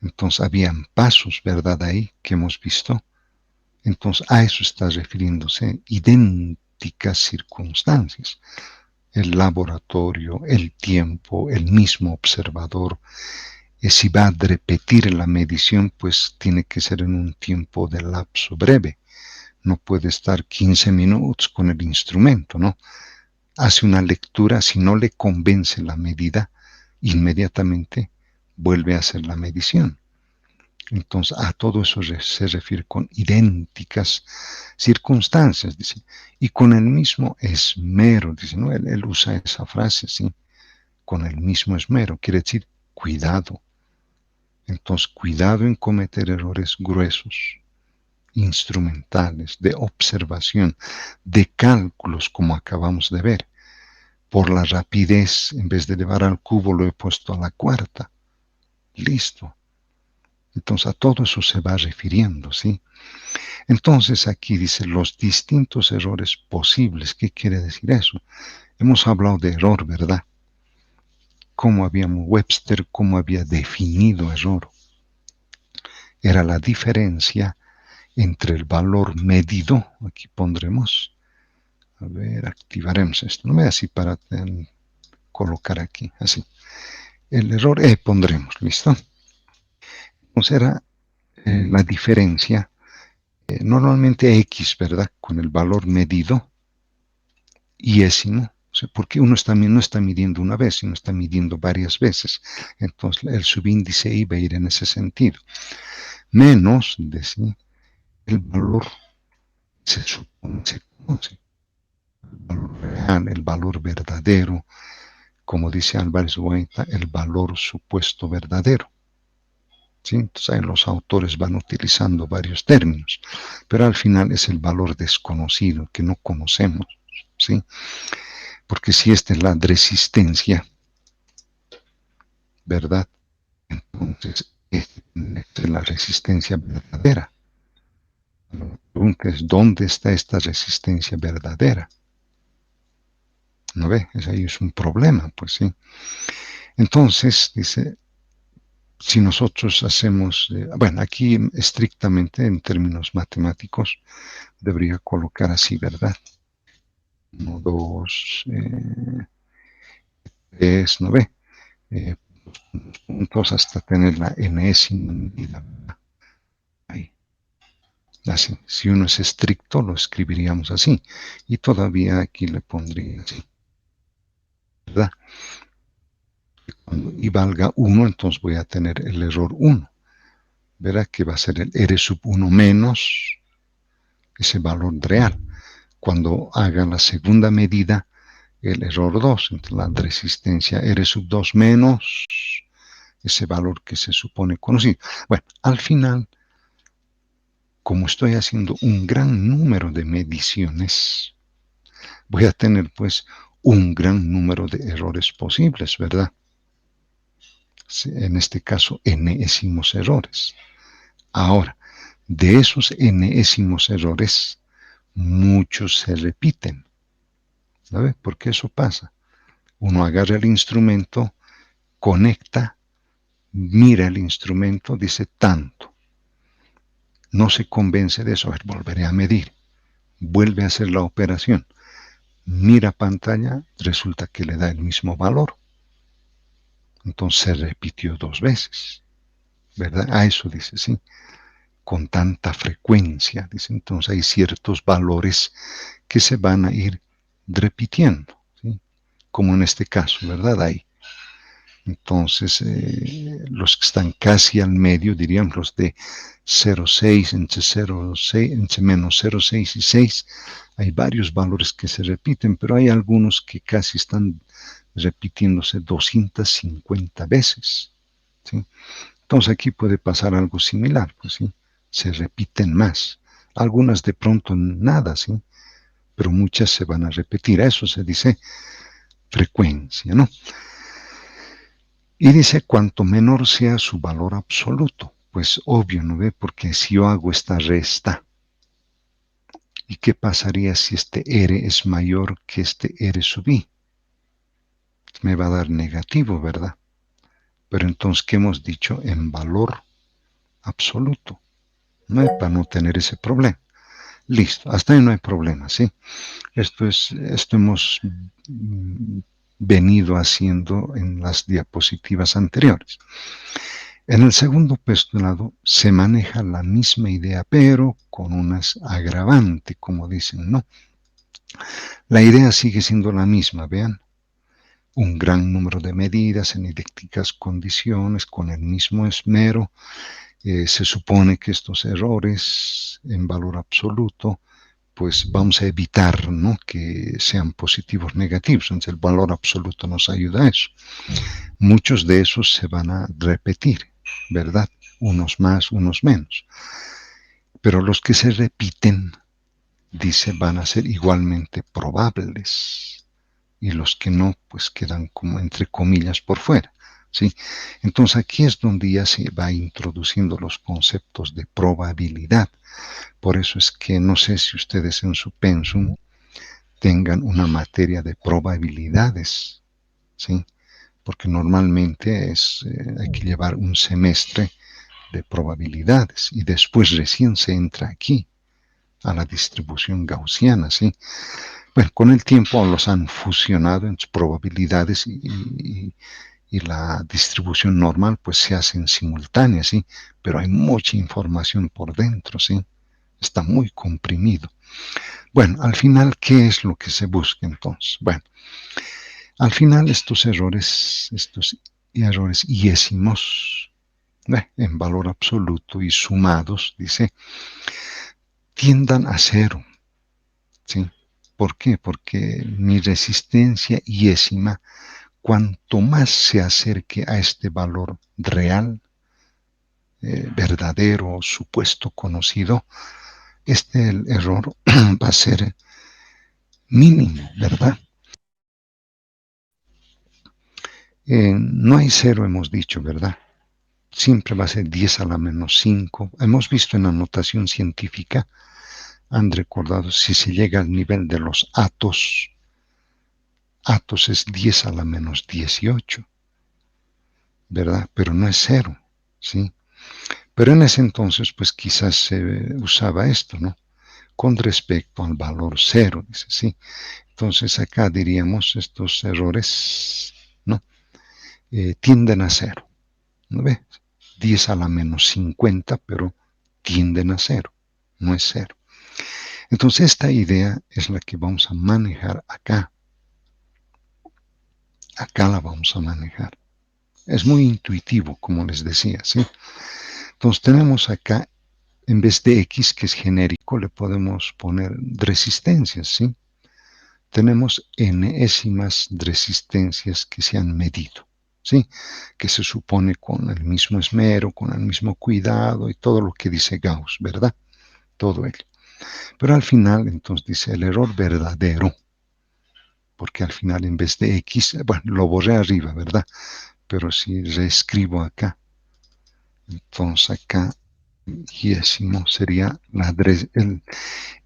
A: Entonces habían pasos, ¿verdad? Ahí que hemos visto. Entonces a eso está refiriéndose, idénticas circunstancias. El laboratorio, el tiempo, el mismo observador. Si va a repetir la medición, pues tiene que ser en un tiempo de lapso breve. No puede estar 15 minutos con el instrumento, ¿no? hace una lectura, si no le convence la medida, inmediatamente vuelve a hacer la medición. Entonces, a todo eso se refiere con idénticas circunstancias, dice, y con el mismo esmero, dice, ¿no? Él usa esa frase, ¿sí? Con el mismo esmero, quiere decir cuidado. Entonces, cuidado en cometer errores gruesos, instrumentales, de observación, de cálculos, como acabamos de ver. Por la rapidez, en vez de llevar al cubo, lo he puesto a la cuarta. Listo. Entonces, a todo eso se va refiriendo, ¿sí? Entonces, aquí dice los distintos errores posibles. ¿Qué quiere decir eso? Hemos hablado de error, ¿verdad? Webster, cómo había definido error. Era la diferencia entre el valor medido, aquí pondremos, a ver, activaremos esto, no me así para colocar aquí, así. El error pondremos, ¿listo? Entonces era la diferencia, normalmente X, ¿verdad? Con el valor medido, iésimo, o sea, porque uno también no está midiendo una vez, sino está midiendo varias veces. Entonces el subíndice iba a ir en ese sentido. Menos, decía, el valor se supone, se conoce, el valor real, el valor verdadero, como dice Álvarez Guaita, el valor supuesto verdadero. ¿Sí? Entonces ahí los autores van utilizando varios términos, pero al final es el valor desconocido que no conocemos, ¿sí? Porque si esta es la resistencia, ¿verdad? Entonces esta es la resistencia verdadera. La pregunta es, ¿dónde está esta resistencia verdadera? ¿No ve? Ahí es un problema, pues sí. Entonces, dice, si nosotros hacemos, bueno, aquí estrictamente en términos matemáticos, debería colocar así, ¿verdad? 1, 2, 3, ¿no ve? Puntos hasta tener la enésima medida. Ahí. Así. Si uno es estricto, lo escribiríamos así. Y todavía aquí le pondría así. ¿Verdad? Cuando y valga 1, entonces voy a tener el error 1. ¿Verdad? Que va a ser el R sub 1 menos ese valor real. Cuando haga la segunda medida, el error 2, entonces la resistencia R sub 2 menos ese valor que se supone conocido. Bueno, al final, como estoy haciendo un gran número de mediciones, voy a tener pues un gran número de errores posibles, ¿verdad? En este caso, enésimos errores. Ahora, de esos enésimos errores, muchos se repiten. ¿Sabes? Porque eso pasa. Uno agarra el instrumento, conecta, mira el instrumento, dice tanto. No se convence de eso, a ver, volveré a medir. Vuelve a hacer la operación. Mira pantalla, resulta que le da el mismo valor. Entonces se repitió 2 veces. ¿Verdad? A eso dice, sí. Con tanta frecuencia, dice. Entonces hay ciertos valores que se van a ir repitiendo, ¿sí? Como en este caso, ¿verdad? Hay. Entonces, los que están casi al medio, diríamos los de 0,6, entre 0,6, entre menos 0,6 y 6, hay varios valores que se repiten, pero hay algunos que casi están repitiéndose 250 veces, ¿sí? Entonces aquí puede pasar algo similar, pues sí, se repiten más. Algunas de pronto nada, ¿sí? Pero muchas se van a repetir. A eso se dice frecuencia, ¿no? Y dice, cuanto menor sea su valor absoluto, pues obvio, ¿no ve? Porque si yo hago esta resta, ¿y qué pasaría si este R es mayor que este R sub I? Me va a dar negativo, ¿verdad? Pero entonces, ¿qué hemos dicho? En valor absoluto, ¿no? Para no tener ese problema. Listo, hasta ahí no hay problema, ¿sí? Esto hemos venido haciendo en las diapositivas anteriores. En el segundo postulado se maneja la misma idea, pero con unas agravantes, como dicen, ¿no? La idea sigue siendo la misma, vean. Un gran número de medidas en idénticas condiciones, con el mismo esmero. Se supone que estos errores en valor absoluto, pues vamos a evitar, ¿no?, que sean positivos o negativos. Entonces el valor absoluto nos ayuda a eso. Muchos de esos se van a repetir, ¿verdad? Unos más, unos menos. Pero los que se repiten, dice, van a ser igualmente probables. Y los que no, pues quedan como entre comillas por fuera, ¿sí? Entonces aquí es donde ya se va introduciendo los conceptos de probabilidad. Por eso es que no sé si ustedes en su pensum tengan una materia de probabilidades, ¿sí? Porque normalmente hay que llevar un semestre de probabilidades y después recién se entra aquí a la distribución gaussiana, ¿sí? Bueno, con el tiempo los han fusionado en probabilidades y la distribución normal pues se hacen simultáneas, ¿sí? Pero hay mucha información por dentro, ¿sí? Está muy comprimido. Bueno, al final, ¿qué es lo que se busca entonces? Bueno, al final estos errores iésimos, en valor absoluto y sumados, dice, tiendan a cero, ¿sí? ¿Por qué? Porque mi resistencia iésima, cuanto más se acerque a este valor real, verdadero, supuesto conocido, el error va a ser mínimo, ¿verdad? No hay cero, hemos dicho, ¿verdad? Siempre va a ser 10 a la menos 5. Hemos visto en la notación científica, han recordado, si se llega al nivel de los atos, atos es 10 a la menos 18, ¿verdad? Pero no es cero, ¿sí? Pero en ese entonces, pues quizás se usaba esto, ¿no? Con respecto al valor cero, dice, sí. Entonces acá diríamos estos errores, ¿no? Tienden a cero, ¿no ve? 10 a la menos 50, pero tienden a cero, no es cero. Entonces esta idea es la que vamos a manejar acá. Acá la vamos a manejar. Es muy intuitivo, como les decía, ¿sí? Entonces tenemos acá, en vez de X, que es genérico, le podemos poner resistencias, ¿sí? Tenemos enésimas resistencias que se han medido, ¿sí? Que se supone con el mismo esmero, con el mismo cuidado y todo lo que dice Gauss, ¿verdad? Todo ello. Pero al final, entonces dice el error verdadero, porque al final en vez de X, bueno, lo borré arriba, ¿verdad? Pero si reescribo acá, entonces acá yésimo sería el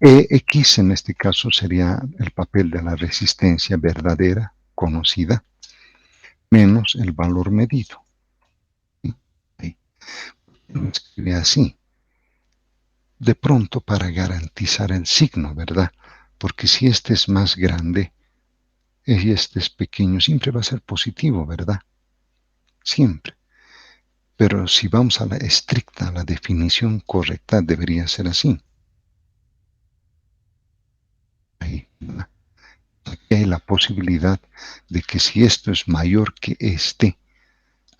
A: EX, en este caso sería el papel de la resistencia verdadera, conocida, menos el valor medido. ¿Sí? Ahí. Lo escribe así. De pronto para garantizar el signo, ¿verdad? Porque si este es más grande y este es pequeño, siempre va a ser positivo, ¿verdad? Siempre. Pero si vamos a la estricta, a la definición correcta, debería ser así. Ahí, ¿verdad? Aquí hay la posibilidad de que si esto es mayor que este,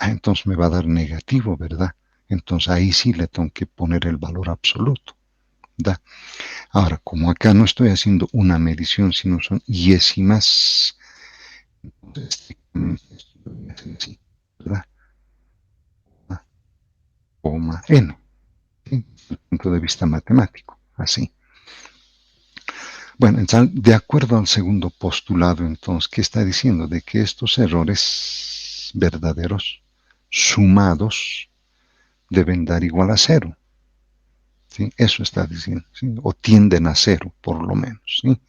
A: entonces me va a dar negativo, ¿verdad? Entonces ahí sí le tengo que poner el valor absoluto, ¿verdad? Ahora, como acá no estoy haciendo una medición, sino son yésimas, entonces, así, ¿verdad? Coma n, ¿sí? Desde el punto de vista matemático, así. Bueno, entonces, de acuerdo al segundo postulado, entonces, ¿qué está diciendo? De que estos errores verdaderos sumados deben dar igual a cero. ¿Sí? Eso está diciendo, ¿sí? O tienden a cero, por lo menos, ¿sí?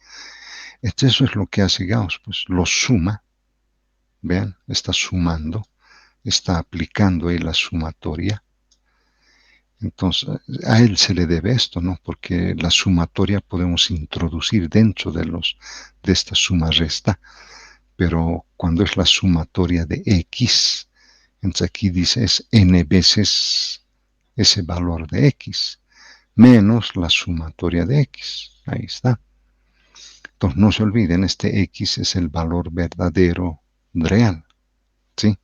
A: Eso es lo que hace Gauss, pues lo suma, vean, está sumando, está aplicando ahí la sumatoria. Entonces, a él se le debe esto, ¿no? Porque la sumatoria podemos introducir dentro de esta suma-resta, pero cuando es la sumatoria de X, entonces aquí dice es n veces ese valor de X, menos la sumatoria de X. Ahí está. Entonces, no se olviden, este X es el valor verdadero real, ¿sí?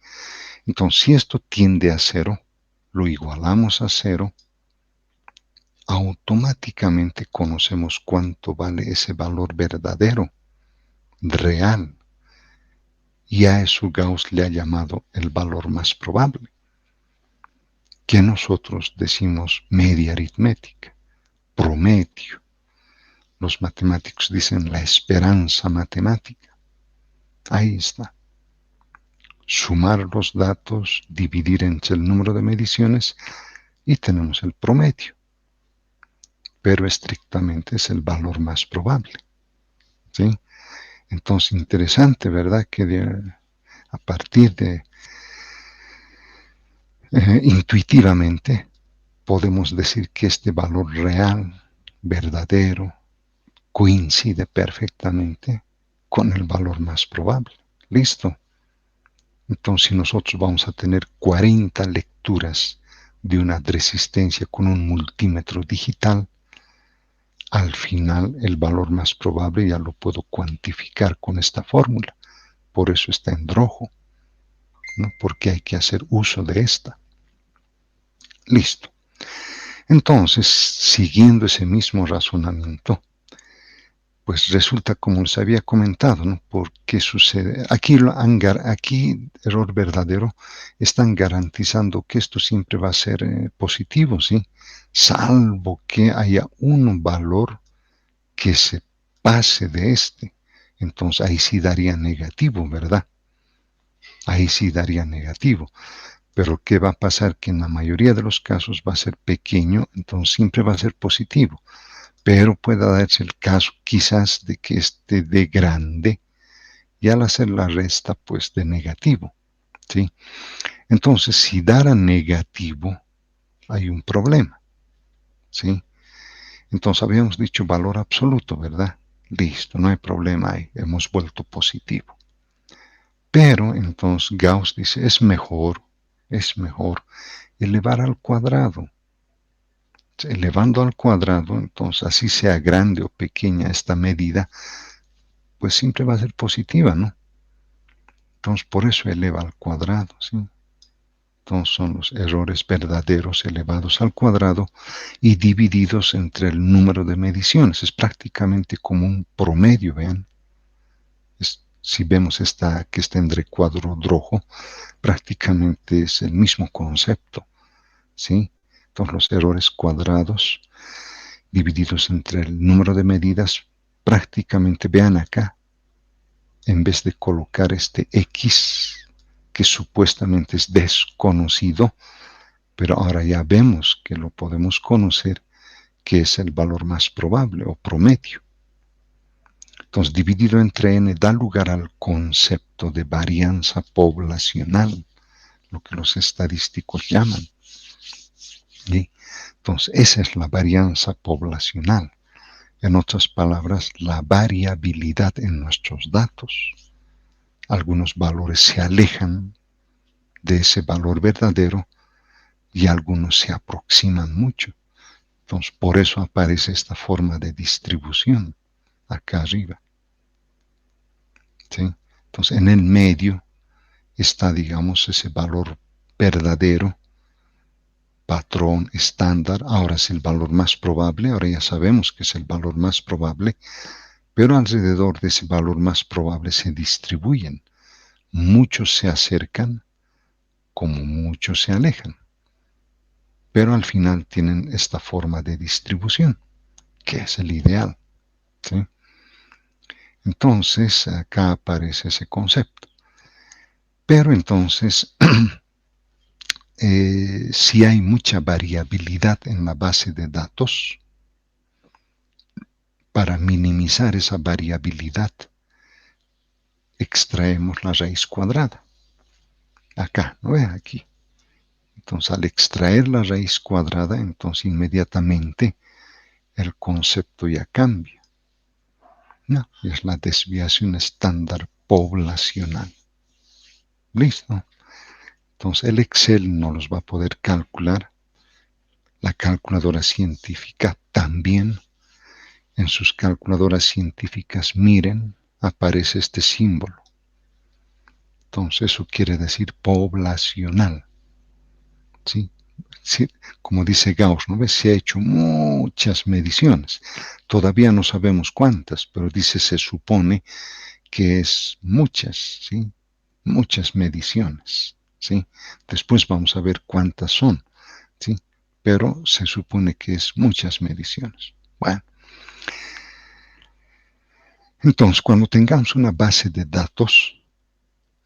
A: Entonces, si esto tiende a cero, lo igualamos a cero, automáticamente conocemos cuánto vale ese valor verdadero, real. Y a eso Gauss le ha llamado el valor más probable, que nosotros decimos media aritmética, promedio. Los matemáticos dicen la esperanza matemática. Ahí está. Sumar los datos, dividir entre el número de mediciones y tenemos el promedio. Pero estrictamente es el valor más probable, ¿sí? Entonces, interesante, ¿verdad? Que a partir de intuitivamente podemos decir que este valor real, verdadero, coincide perfectamente con el valor más probable. ¿Listo? Entonces, si nosotros vamos a tener 40 lecturas de una resistencia con un multímetro digital, al final el valor más probable ya lo puedo cuantificar con esta fórmula. Por eso está en rojo, ¿no? Porque hay que hacer uso de esta. Listo. Entonces, siguiendo ese mismo razonamiento, pues resulta como les había comentado, ¿no? ¿Por qué sucede? Aquí, error verdadero, están garantizando que esto siempre va a ser positivo, ¿sí? Salvo que haya un valor que se pase de este. Entonces ahí sí daría negativo, ¿verdad? Ahí sí daría negativo. Pero ¿qué va a pasar? Que en la mayoría de los casos va a ser pequeño, entonces siempre va a ser positivo. Pero puede darse el caso quizás de que esté de grande y al hacer la resta, pues de negativo, ¿sí? Entonces, si dará negativo, hay un problema, ¿sí? Entonces habíamos dicho valor absoluto, ¿verdad? Listo, no hay problema ahí, hemos vuelto positivo. Pero entonces Gauss dice, es mejor elevar al cuadrado. Elevando al cuadrado, entonces así sea grande o pequeña esta medida, pues siempre va a ser positiva, ¿no? Entonces por eso eleva al cuadrado, ¿sí? Entonces son los errores verdaderos elevados al cuadrado y divididos entre el número de mediciones. Es prácticamente como un promedio, vean. Si vemos que está en recuadro rojo, prácticamente es el mismo concepto, ¿sí? Entonces los errores cuadrados divididos entre el número de medidas, prácticamente, vean acá, en vez de colocar este X, que supuestamente es desconocido, pero ahora ya vemos que lo podemos conocer, que es el valor más probable o promedio. Entonces, dividido entre n da lugar al concepto de varianza poblacional, lo que los estadísticos llaman. ¿Sí? Entonces, esa es la varianza poblacional. En otras palabras, la variabilidad en nuestros datos. Algunos valores se alejan de ese valor verdadero y algunos se aproximan mucho. Entonces, por eso aparece esta forma de distribución acá arriba, ¿sí? Entonces, en el medio está, digamos, ese valor verdadero, patrón, estándar. Ahora es el valor más probable, ahora ya sabemos que es el valor más probable, pero alrededor de ese valor más probable se distribuyen. Muchos se acercan como muchos se alejan, pero al final tienen esta forma de distribución, que es el ideal, ¿sí? Entonces, acá aparece ese concepto. Pero entonces, si hay mucha variabilidad en la base de datos, para minimizar esa variabilidad, extraemos la raíz cuadrada. Acá, ¿no ve? Aquí. Entonces, al extraer la raíz cuadrada, entonces inmediatamente el concepto ya cambia. No, es la desviación estándar poblacional. Listo. Entonces, el Excel no los va a poder calcular. La calculadora científica también. en sus calculadoras científicas miren, aparece este símbolo. Entonces eso quiere decir poblacional. ¿Sí? Sí, como dice Gauss, ¿no ves? Se ha hecho muchas mediciones. Todavía no sabemos cuántas, pero dice se supone que es muchas, ¿sí? Muchas mediciones, ¿sí? Después vamos a ver cuántas son, ¿sí? Pero se supone que es muchas mediciones. Bueno, entonces cuando tengamos una base de datos,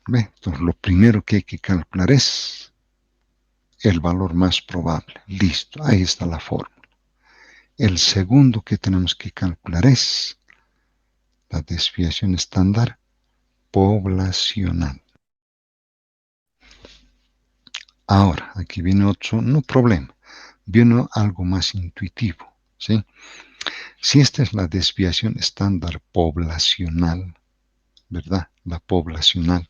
A: ¿ve? Entonces lo primero que hay que calcular es el valor más probable. Listo, ahí está la fórmula. El segundo que tenemos que calcular es la desviación estándar poblacional. Ahora, aquí viene otro, no problema, viene algo más intuitivo, ¿sí? Si esta es la desviación estándar poblacional, ¿verdad? La poblacional.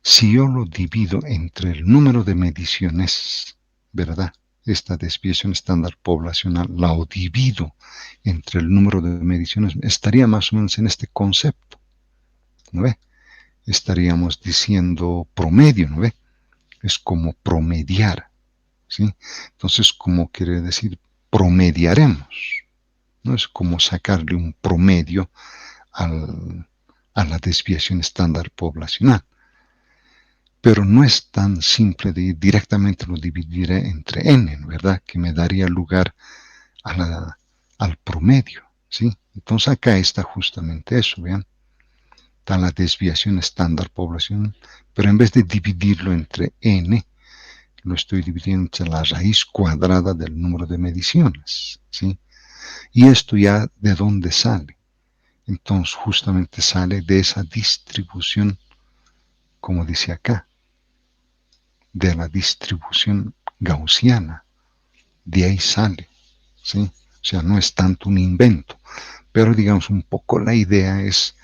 A: Si yo lo divido entre el número de mediciones, ¿verdad? Esta desviación estándar poblacional la divido entre el número de mediciones, estaría más o menos en este concepto, ¿no ve? Estaríamos diciendo promedio, ¿no ve? Es como promediar, ¿sí? Entonces, como quiere decir, promediaremos, ¿no? Es como sacarle un promedio a la desviación estándar poblacional. Pero no es tan simple de directamente lo dividiré entre n, ¿verdad? Que me daría lugar al promedio, ¿sí? Entonces acá está justamente eso, ¿vean? Está la desviación estándar poblacional, pero en vez de dividirlo entre n, lo estoy dividiendo entre la raíz cuadrada del número de mediciones, ¿sí? Y esto ya de dónde sale. Entonces justamente sale de esa distribución, como dice acá, de la distribución gaussiana. De ahí sale, ¿sí? O sea, no es tanto un invento, pero digamos un poco la idea es,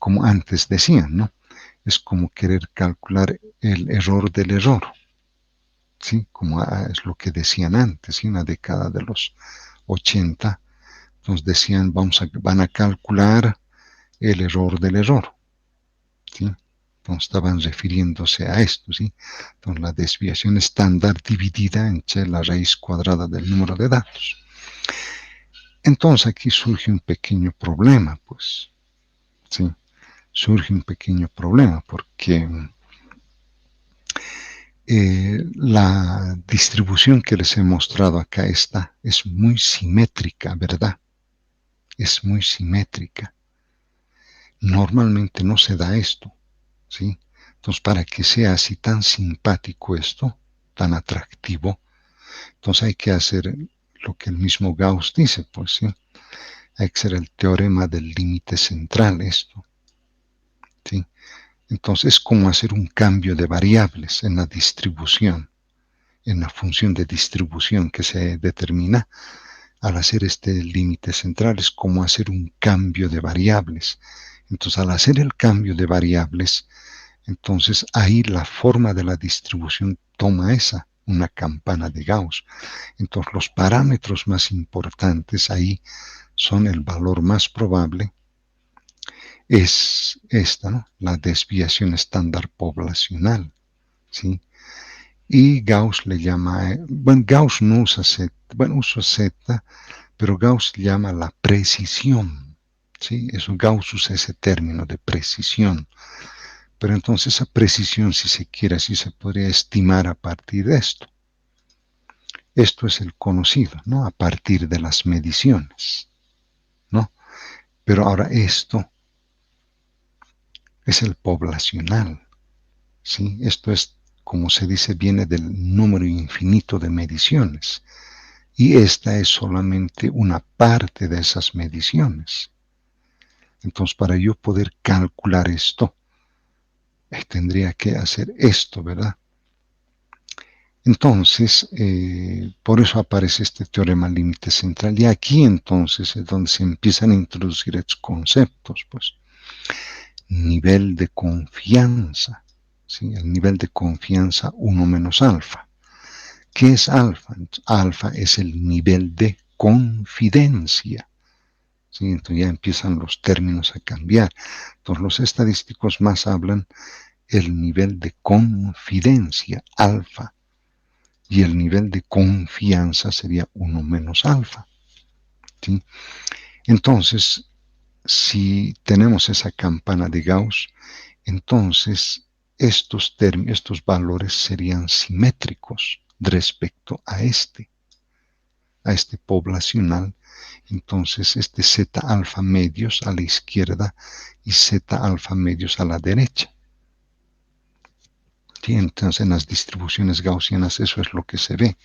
A: como antes decían, ¿no? Es como querer calcular el error del error, ¿sí? Como es lo que decían antes, ¿sí? En la década de los 80, entonces decían, van a calcular el error del error, ¿sí? Entonces estaban refiriéndose a esto, ¿sí? Entonces la desviación estándar dividida entre la raíz cuadrada del número de datos. Entonces aquí surge un pequeño problema, pues, ¿sí? Surge un pequeño problema porque la distribución que les he mostrado acá es muy simétrica, ¿verdad? Es muy simétrica. Normalmente no se da esto, ¿sí? Entonces, para que sea así tan simpático esto, tan atractivo, entonces hay que hacer lo que el mismo Gauss dice, pues, ¿sí? Hay que hacer el teorema del límite central, esto, ¿sí? Entonces, es como hacer un cambio de variables en la distribución, en la función de distribución que se determina al hacer este límite central, es como hacer un cambio de variables. Entonces, al hacer el cambio de variables, entonces ahí la forma de la distribución toma una campana de Gauss. Entonces, los parámetros más importantes ahí son el valor más probable, es esta, ¿no? La desviación estándar poblacional, ¿sí? Y Gauss le llama, bueno, Gauss no usa Z, bueno, usa Z, pero Gauss llama la precisión, ¿sí? Eso, Gauss usa ese término de precisión. Pero entonces esa precisión, si se quiere, así se podría estimar a partir de esto. Esto es el conocido, ¿no? A partir de las mediciones, ¿no? Pero ahora esto es el poblacional, ¿sí? Esto es, como se dice, viene del número infinito de mediciones. Y esta es solamente una parte de esas mediciones. Entonces, para yo poder calcular esto, tendría que hacer esto, ¿verdad? Entonces, por eso aparece este teorema límite central. Y aquí entonces es donde se empiezan a introducir estos conceptos, pues. Nivel de confianza, ¿sí? El nivel de confianza 1 menos alfa. ¿Qué es alfa? Alfa es el nivel de confidencia, ¿sí? Entonces ya empiezan los términos a cambiar. Entonces los estadísticos más hablan el nivel de confidencia, alfa, y el nivel de confianza sería 1 menos alfa, ¿sí? Entonces, si tenemos esa campana de Gauss, entonces estos valores serían simétricos respecto a este poblacional. Entonces este Z alfa medios a la izquierda y Z alfa medios a la derecha. ¿Sí? Entonces en las distribuciones gaussianas eso es lo que se ve.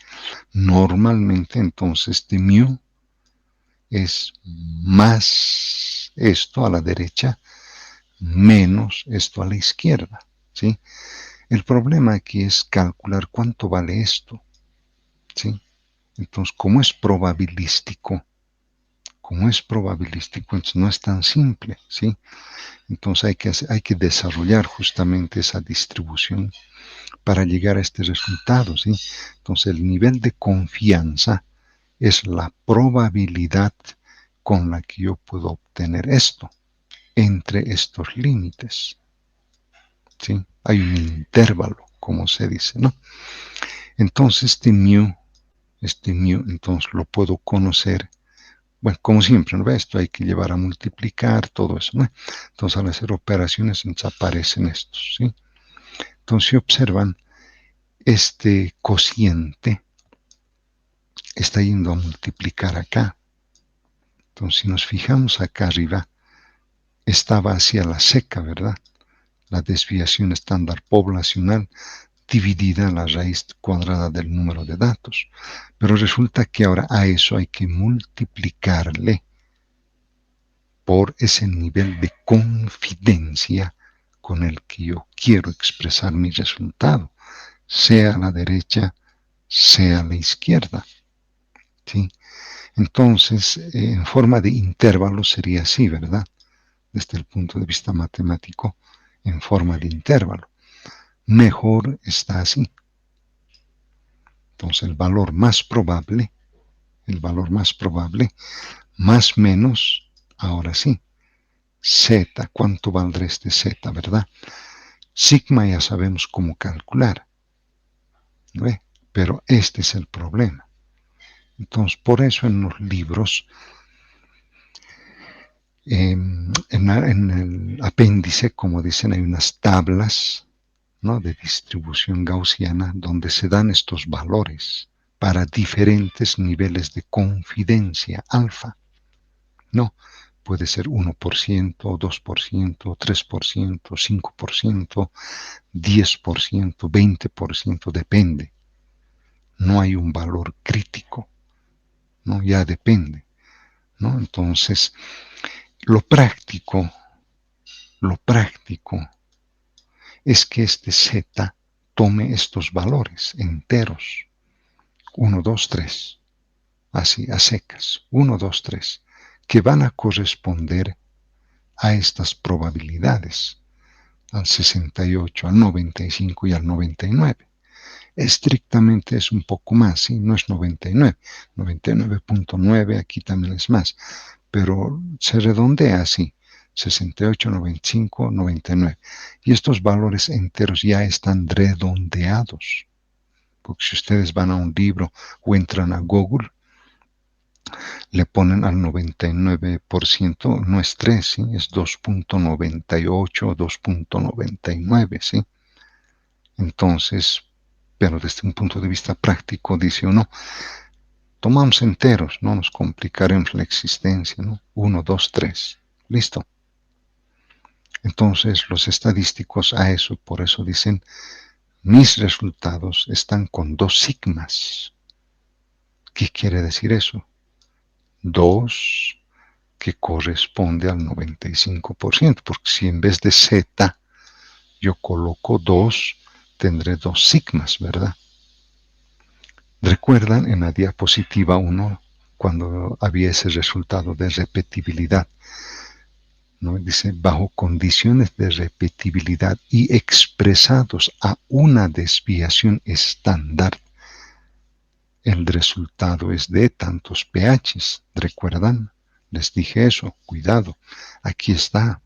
A: Normalmente entonces este mu es más esto a la derecha menos esto a la izquierda, ¿sí? El problema aquí es calcular cuánto vale esto, ¿sí? Entonces, entonces no es tan simple, ¿sí? Entonces hay que desarrollar justamente esa distribución para llegar a este resultado, ¿sí? Entonces el nivel de confianza es la probabilidad con la que yo puedo obtener esto entre estos límites, ¿sí? Hay un intervalo, como se dice, ¿no? Entonces este mu, entonces lo puedo conocer. Bueno, como siempre, ¿no? Esto hay que llevar a multiplicar, todo eso, ¿no? Entonces, al hacer operaciones, entonces aparecen estos, ¿sí? Entonces, si observan, este cociente está yendo a multiplicar acá. Entonces, si nos fijamos acá arriba, estaba hacia la seca, ¿verdad? La desviación estándar poblacional dividida la raíz cuadrada del número de datos. Pero resulta que ahora a eso hay que multiplicarle por ese nivel de confidencia con el que yo quiero expresar mi resultado, sea a la derecha, sea a la izquierda, ¿sí? Entonces, en forma de intervalo sería así, ¿verdad? Desde el punto de vista matemático, en forma de intervalo. Mejor está así. Entonces, el valor más probable, más menos, ahora sí, Z, ¿cuánto valdrá este Z, verdad? Sigma ya sabemos cómo calcular, ¿no? Pero este es el problema. Entonces, por eso en los libros, en el apéndice, como dicen, hay unas tablas, ¿no?, de distribución gaussiana donde se dan estos valores para diferentes niveles de confidencia alfa, ¿no? Puede ser 1%, 2%, 3%, 5%, 10%, 20%, depende. No hay un valor crítico, ¿no? Ya depende, ¿no? Entonces, lo práctico es que este Z tome estos valores enteros, 1, 2, 3, así a secas, 1, 2, 3, que van a corresponder a estas probabilidades, al 68, al 95 y al 99. Estrictamente es un poco más, ¿sí? No es 99, 99.9, aquí también es más, pero se redondea así, 68, 95, 99. Y estos valores enteros ya están redondeados, porque si ustedes van a un libro o entran a Google, le ponen al 99%, no es 3, ¿sí? Es 2.98 o 2.99, ¿sí? Entonces, pero desde un punto de vista práctico, dice uno, tomamos enteros, no nos complicaremos la existencia, ¿no? 1, 2, 3, listo. Entonces, los estadísticos a eso, por eso dicen, mis resultados están con 2 sigmas. ¿Qué quiere decir eso? 2 que corresponde al 95%, porque si en vez de Z yo coloco 2, tendré 2 sigmas, ¿verdad? ¿Recuerdan en la diapositiva 1 cuando había ese resultado de repetibilidad? ¿No? Dice, bajo condiciones de repetibilidad y expresados a una desviación estándar, el resultado es de tantos pHs, ¿recuerdan? Les dije eso, cuidado, aquí está.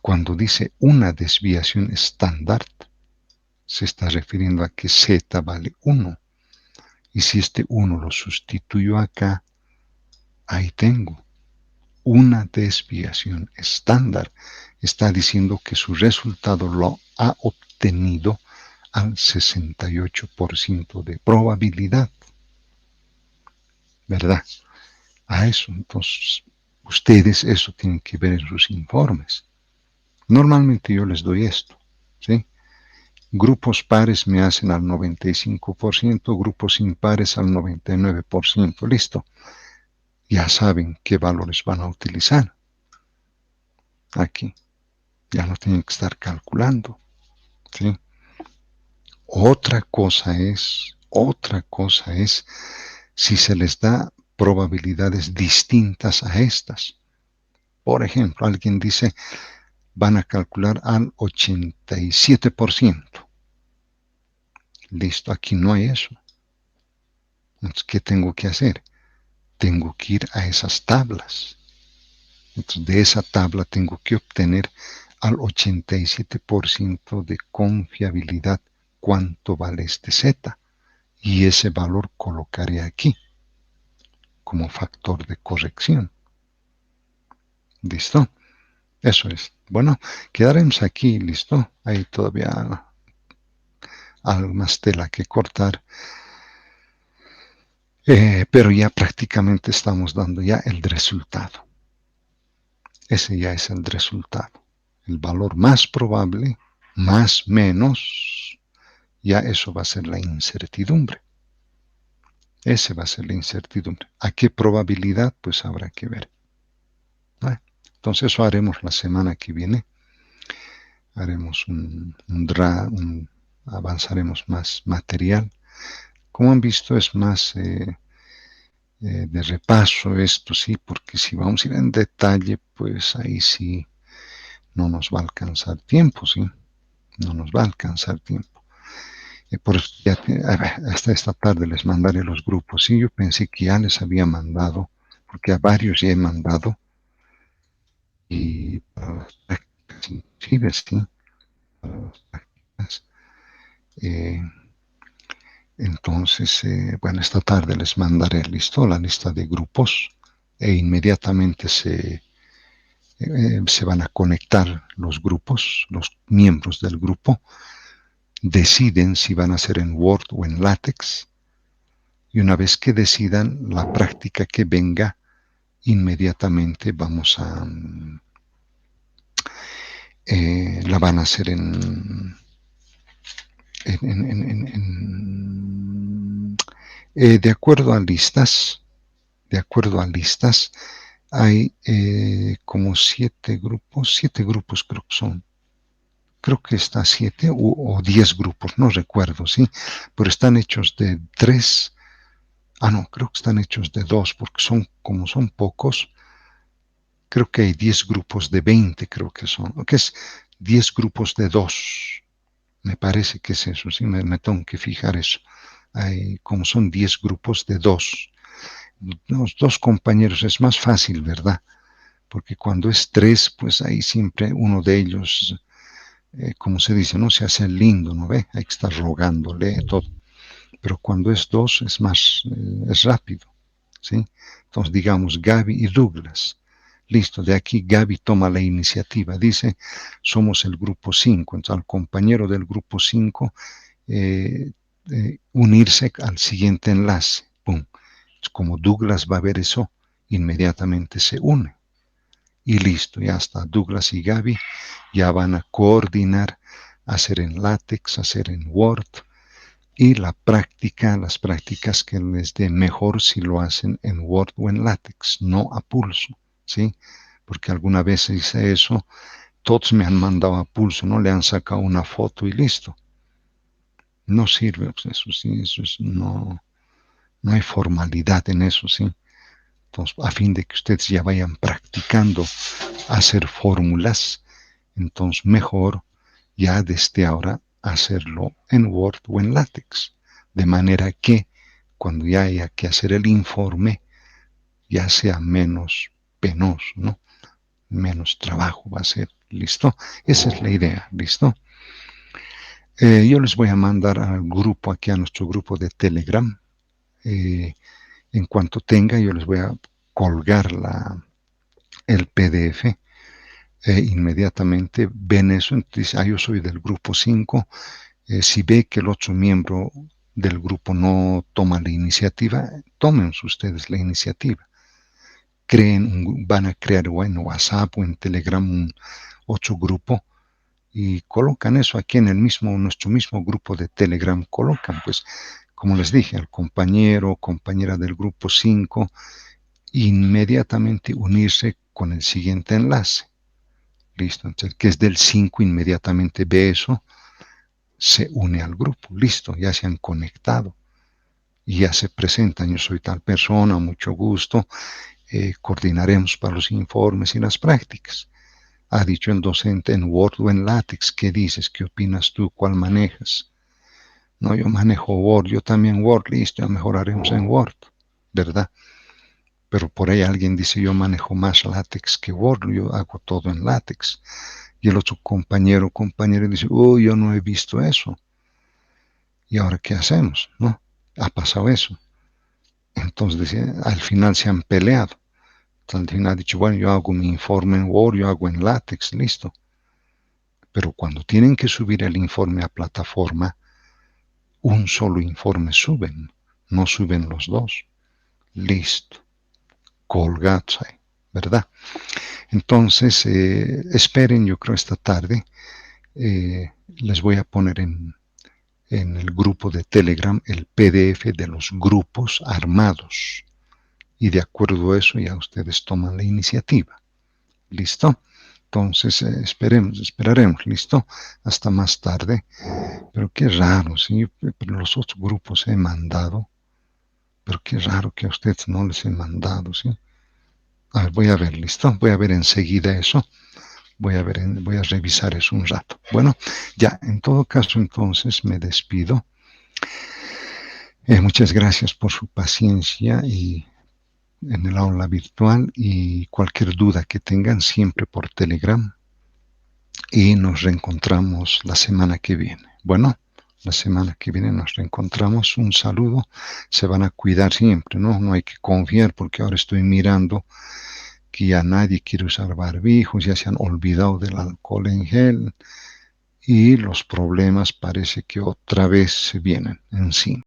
A: Cuando dice una desviación estándar, se está refiriendo a que z vale 1. Y si este 1 lo sustituyo acá, ahí tengo una desviación estándar. Está diciendo que su resultado lo ha obtenido al 68% de probabilidad, ¿verdad? A eso, entonces, ustedes eso tienen que ver en sus informes. Normalmente yo les doy esto, ¿sí? Grupos pares me hacen al 95%, grupos impares al 99%, listo. Ya saben qué valores van a utilizar. Aquí, ya no tienen que estar calculando, ¿sí? Otra cosa es si se les da probabilidades distintas a estas. Por ejemplo, alguien dice, van a calcular al 87%. Listo, aquí no hay eso. Entonces, ¿qué tengo que hacer? Tengo que ir a esas tablas. Entonces, de esa tabla tengo que obtener al 87% de confiabilidad cuánto vale este Z. Y ese valor colocaré aquí como factor de corrección. ¿Listo? Eso es. Bueno, quedaremos aquí, ¿listo? Hay todavía algo más tela que cortar. Pero ya prácticamente estamos dando ya el resultado. Ese ya es el resultado. El valor más probable, más menos, ya eso va a ser la incertidumbre. Ese va a ser la incertidumbre. ¿A qué probabilidad? Pues habrá que ver. ¿Vale? Entonces eso haremos la semana que viene. Haremos avanzaremos más material. Como han visto, es más de repaso esto, sí, porque si vamos a ir en detalle, pues ahí sí no nos va a alcanzar tiempo, sí, no nos va a alcanzar tiempo. Por eso ya hasta esta tarde les mandaré los grupos, sí, yo pensé que ya les había mandado, porque a varios ya he mandado, y para las prácticas inclusive, sí, para las prácticas. Eh, entonces, bueno, esta tarde les mandaré listo la lista de grupos e inmediatamente se van a conectar los grupos, los miembros del grupo, deciden si van a ser en Word o en LaTeX, y una vez que decidan la práctica que venga, inmediatamente vamos a, la van a hacer de acuerdo a listas, hay como 7 grupos creo que son. Creo que está 7 o 10 grupos, no recuerdo, ¿sí? Pero están hechos de 3. No, creo que están hechos de 2, porque como son pocos, creo que hay 10 grupos de 20, creo que son. Que es 10 grupos de 2. Me parece que es eso, sí, me tengo que fijar eso. Como son 10 grupos de 2. Los 2 compañeros es más fácil, ¿verdad? Porque cuando es 3, pues ahí siempre uno de ellos, como se dice, no se hace lindo, ¿no ve? Hay que estar rogándole todo. Pero cuando es 2 es más, es rápido, ¿sí? Entonces digamos Gaby y Douglas. Listo, de aquí Gaby toma la iniciativa, dice, somos el grupo 5, entonces al compañero del grupo 5 unirse al siguiente enlace. ¡Pum! Como Douglas va a ver eso, inmediatamente se une. Y listo, ya está. Douglas y Gaby ya van a coordinar, hacer en LaTeX, hacer en Word, y las prácticas que les dé mejor si lo hacen en Word o en LaTeX, no a pulso, ¿sí? Porque alguna vez hice eso, todos me han mandado a pulso, ¿no? Le han sacado una foto y listo. No sirve, pues eso sí, no hay formalidad en eso, ¿sí? Entonces, a fin de que ustedes ya vayan practicando hacer fórmulas, entonces mejor ya desde ahora hacerlo en Word o en LaTeX, de manera que cuando ya haya que hacer el informe, ya sea menos penoso, ¿no? Menos trabajo va a ser, ¿listo? Esa es la idea, ¿listo? Yo les voy a mandar al grupo, aquí a nuestro grupo de Telegram. En cuanto tenga, yo les voy a colgar el PDF. Inmediatamente ven eso, entonces yo soy del grupo 5. Si ve que el otro miembro del grupo no toma la iniciativa, tomen ustedes la iniciativa. Van a crear en WhatsApp o en Telegram un otro grupo y colocan eso aquí en nuestro mismo grupo de Telegram. Colocan, pues, como les dije, al compañero o compañera del grupo 5, inmediatamente unirse con el siguiente enlace. Listo, entonces, que es del 5, inmediatamente ve eso, se une al grupo. Listo, ya se han conectado y ya se presentan. Yo soy tal persona, mucho gusto. Coordinaremos para los informes y las prácticas. Ha dicho el docente en Word o en LaTeX. ¿Qué dices? ¿Qué opinas tú? ¿Cuál manejas? No, yo manejo Word, yo también Word, listo, ya mejoraremos en Word, ¿verdad? Pero por ahí alguien dice, yo manejo más LaTeX que Word, yo hago todo en LaTeX. Y el otro compañero dice, yo no he visto eso. ¿Y ahora qué hacemos? ¿No? Ha pasado eso. Entonces, al final se han peleado. Entonces, al final ha dicho, bueno, yo hago mi informe en Word, yo hago en LaTeX, listo. Pero cuando tienen que subir el informe a plataforma, un solo informe suben, no suben los dos. Listo, colgados ahí, ¿verdad? Entonces, esperen, yo creo esta tarde, les voy a poner en el grupo de Telegram el PDF de los grupos armados. Y de acuerdo a eso ya ustedes toman la iniciativa. ¿Listo? Entonces, esperaremos, ¿listo? Hasta más tarde. Pero qué raro, ¿sí? Pero los otros grupos he mandado. Pero qué raro que a ustedes no les he mandado, ¿sí? A ver, voy a ver, ¿listo? Voy a ver enseguida eso. Voy a revisar eso un rato. Bueno, ya, en todo caso, entonces me despido. Muchas gracias por su paciencia y en el aula virtual y cualquier duda que tengan siempre por Telegram y nos reencontramos la semana que viene. Bueno, la semana que viene nos reencontramos. Un saludo. Se van a cuidar siempre, ¿no? No hay que confiar porque ahora estoy mirando que ya nadie quiere usar barbijos, ya se han olvidado del alcohol en gel y los problemas parece que otra vez se vienen encima.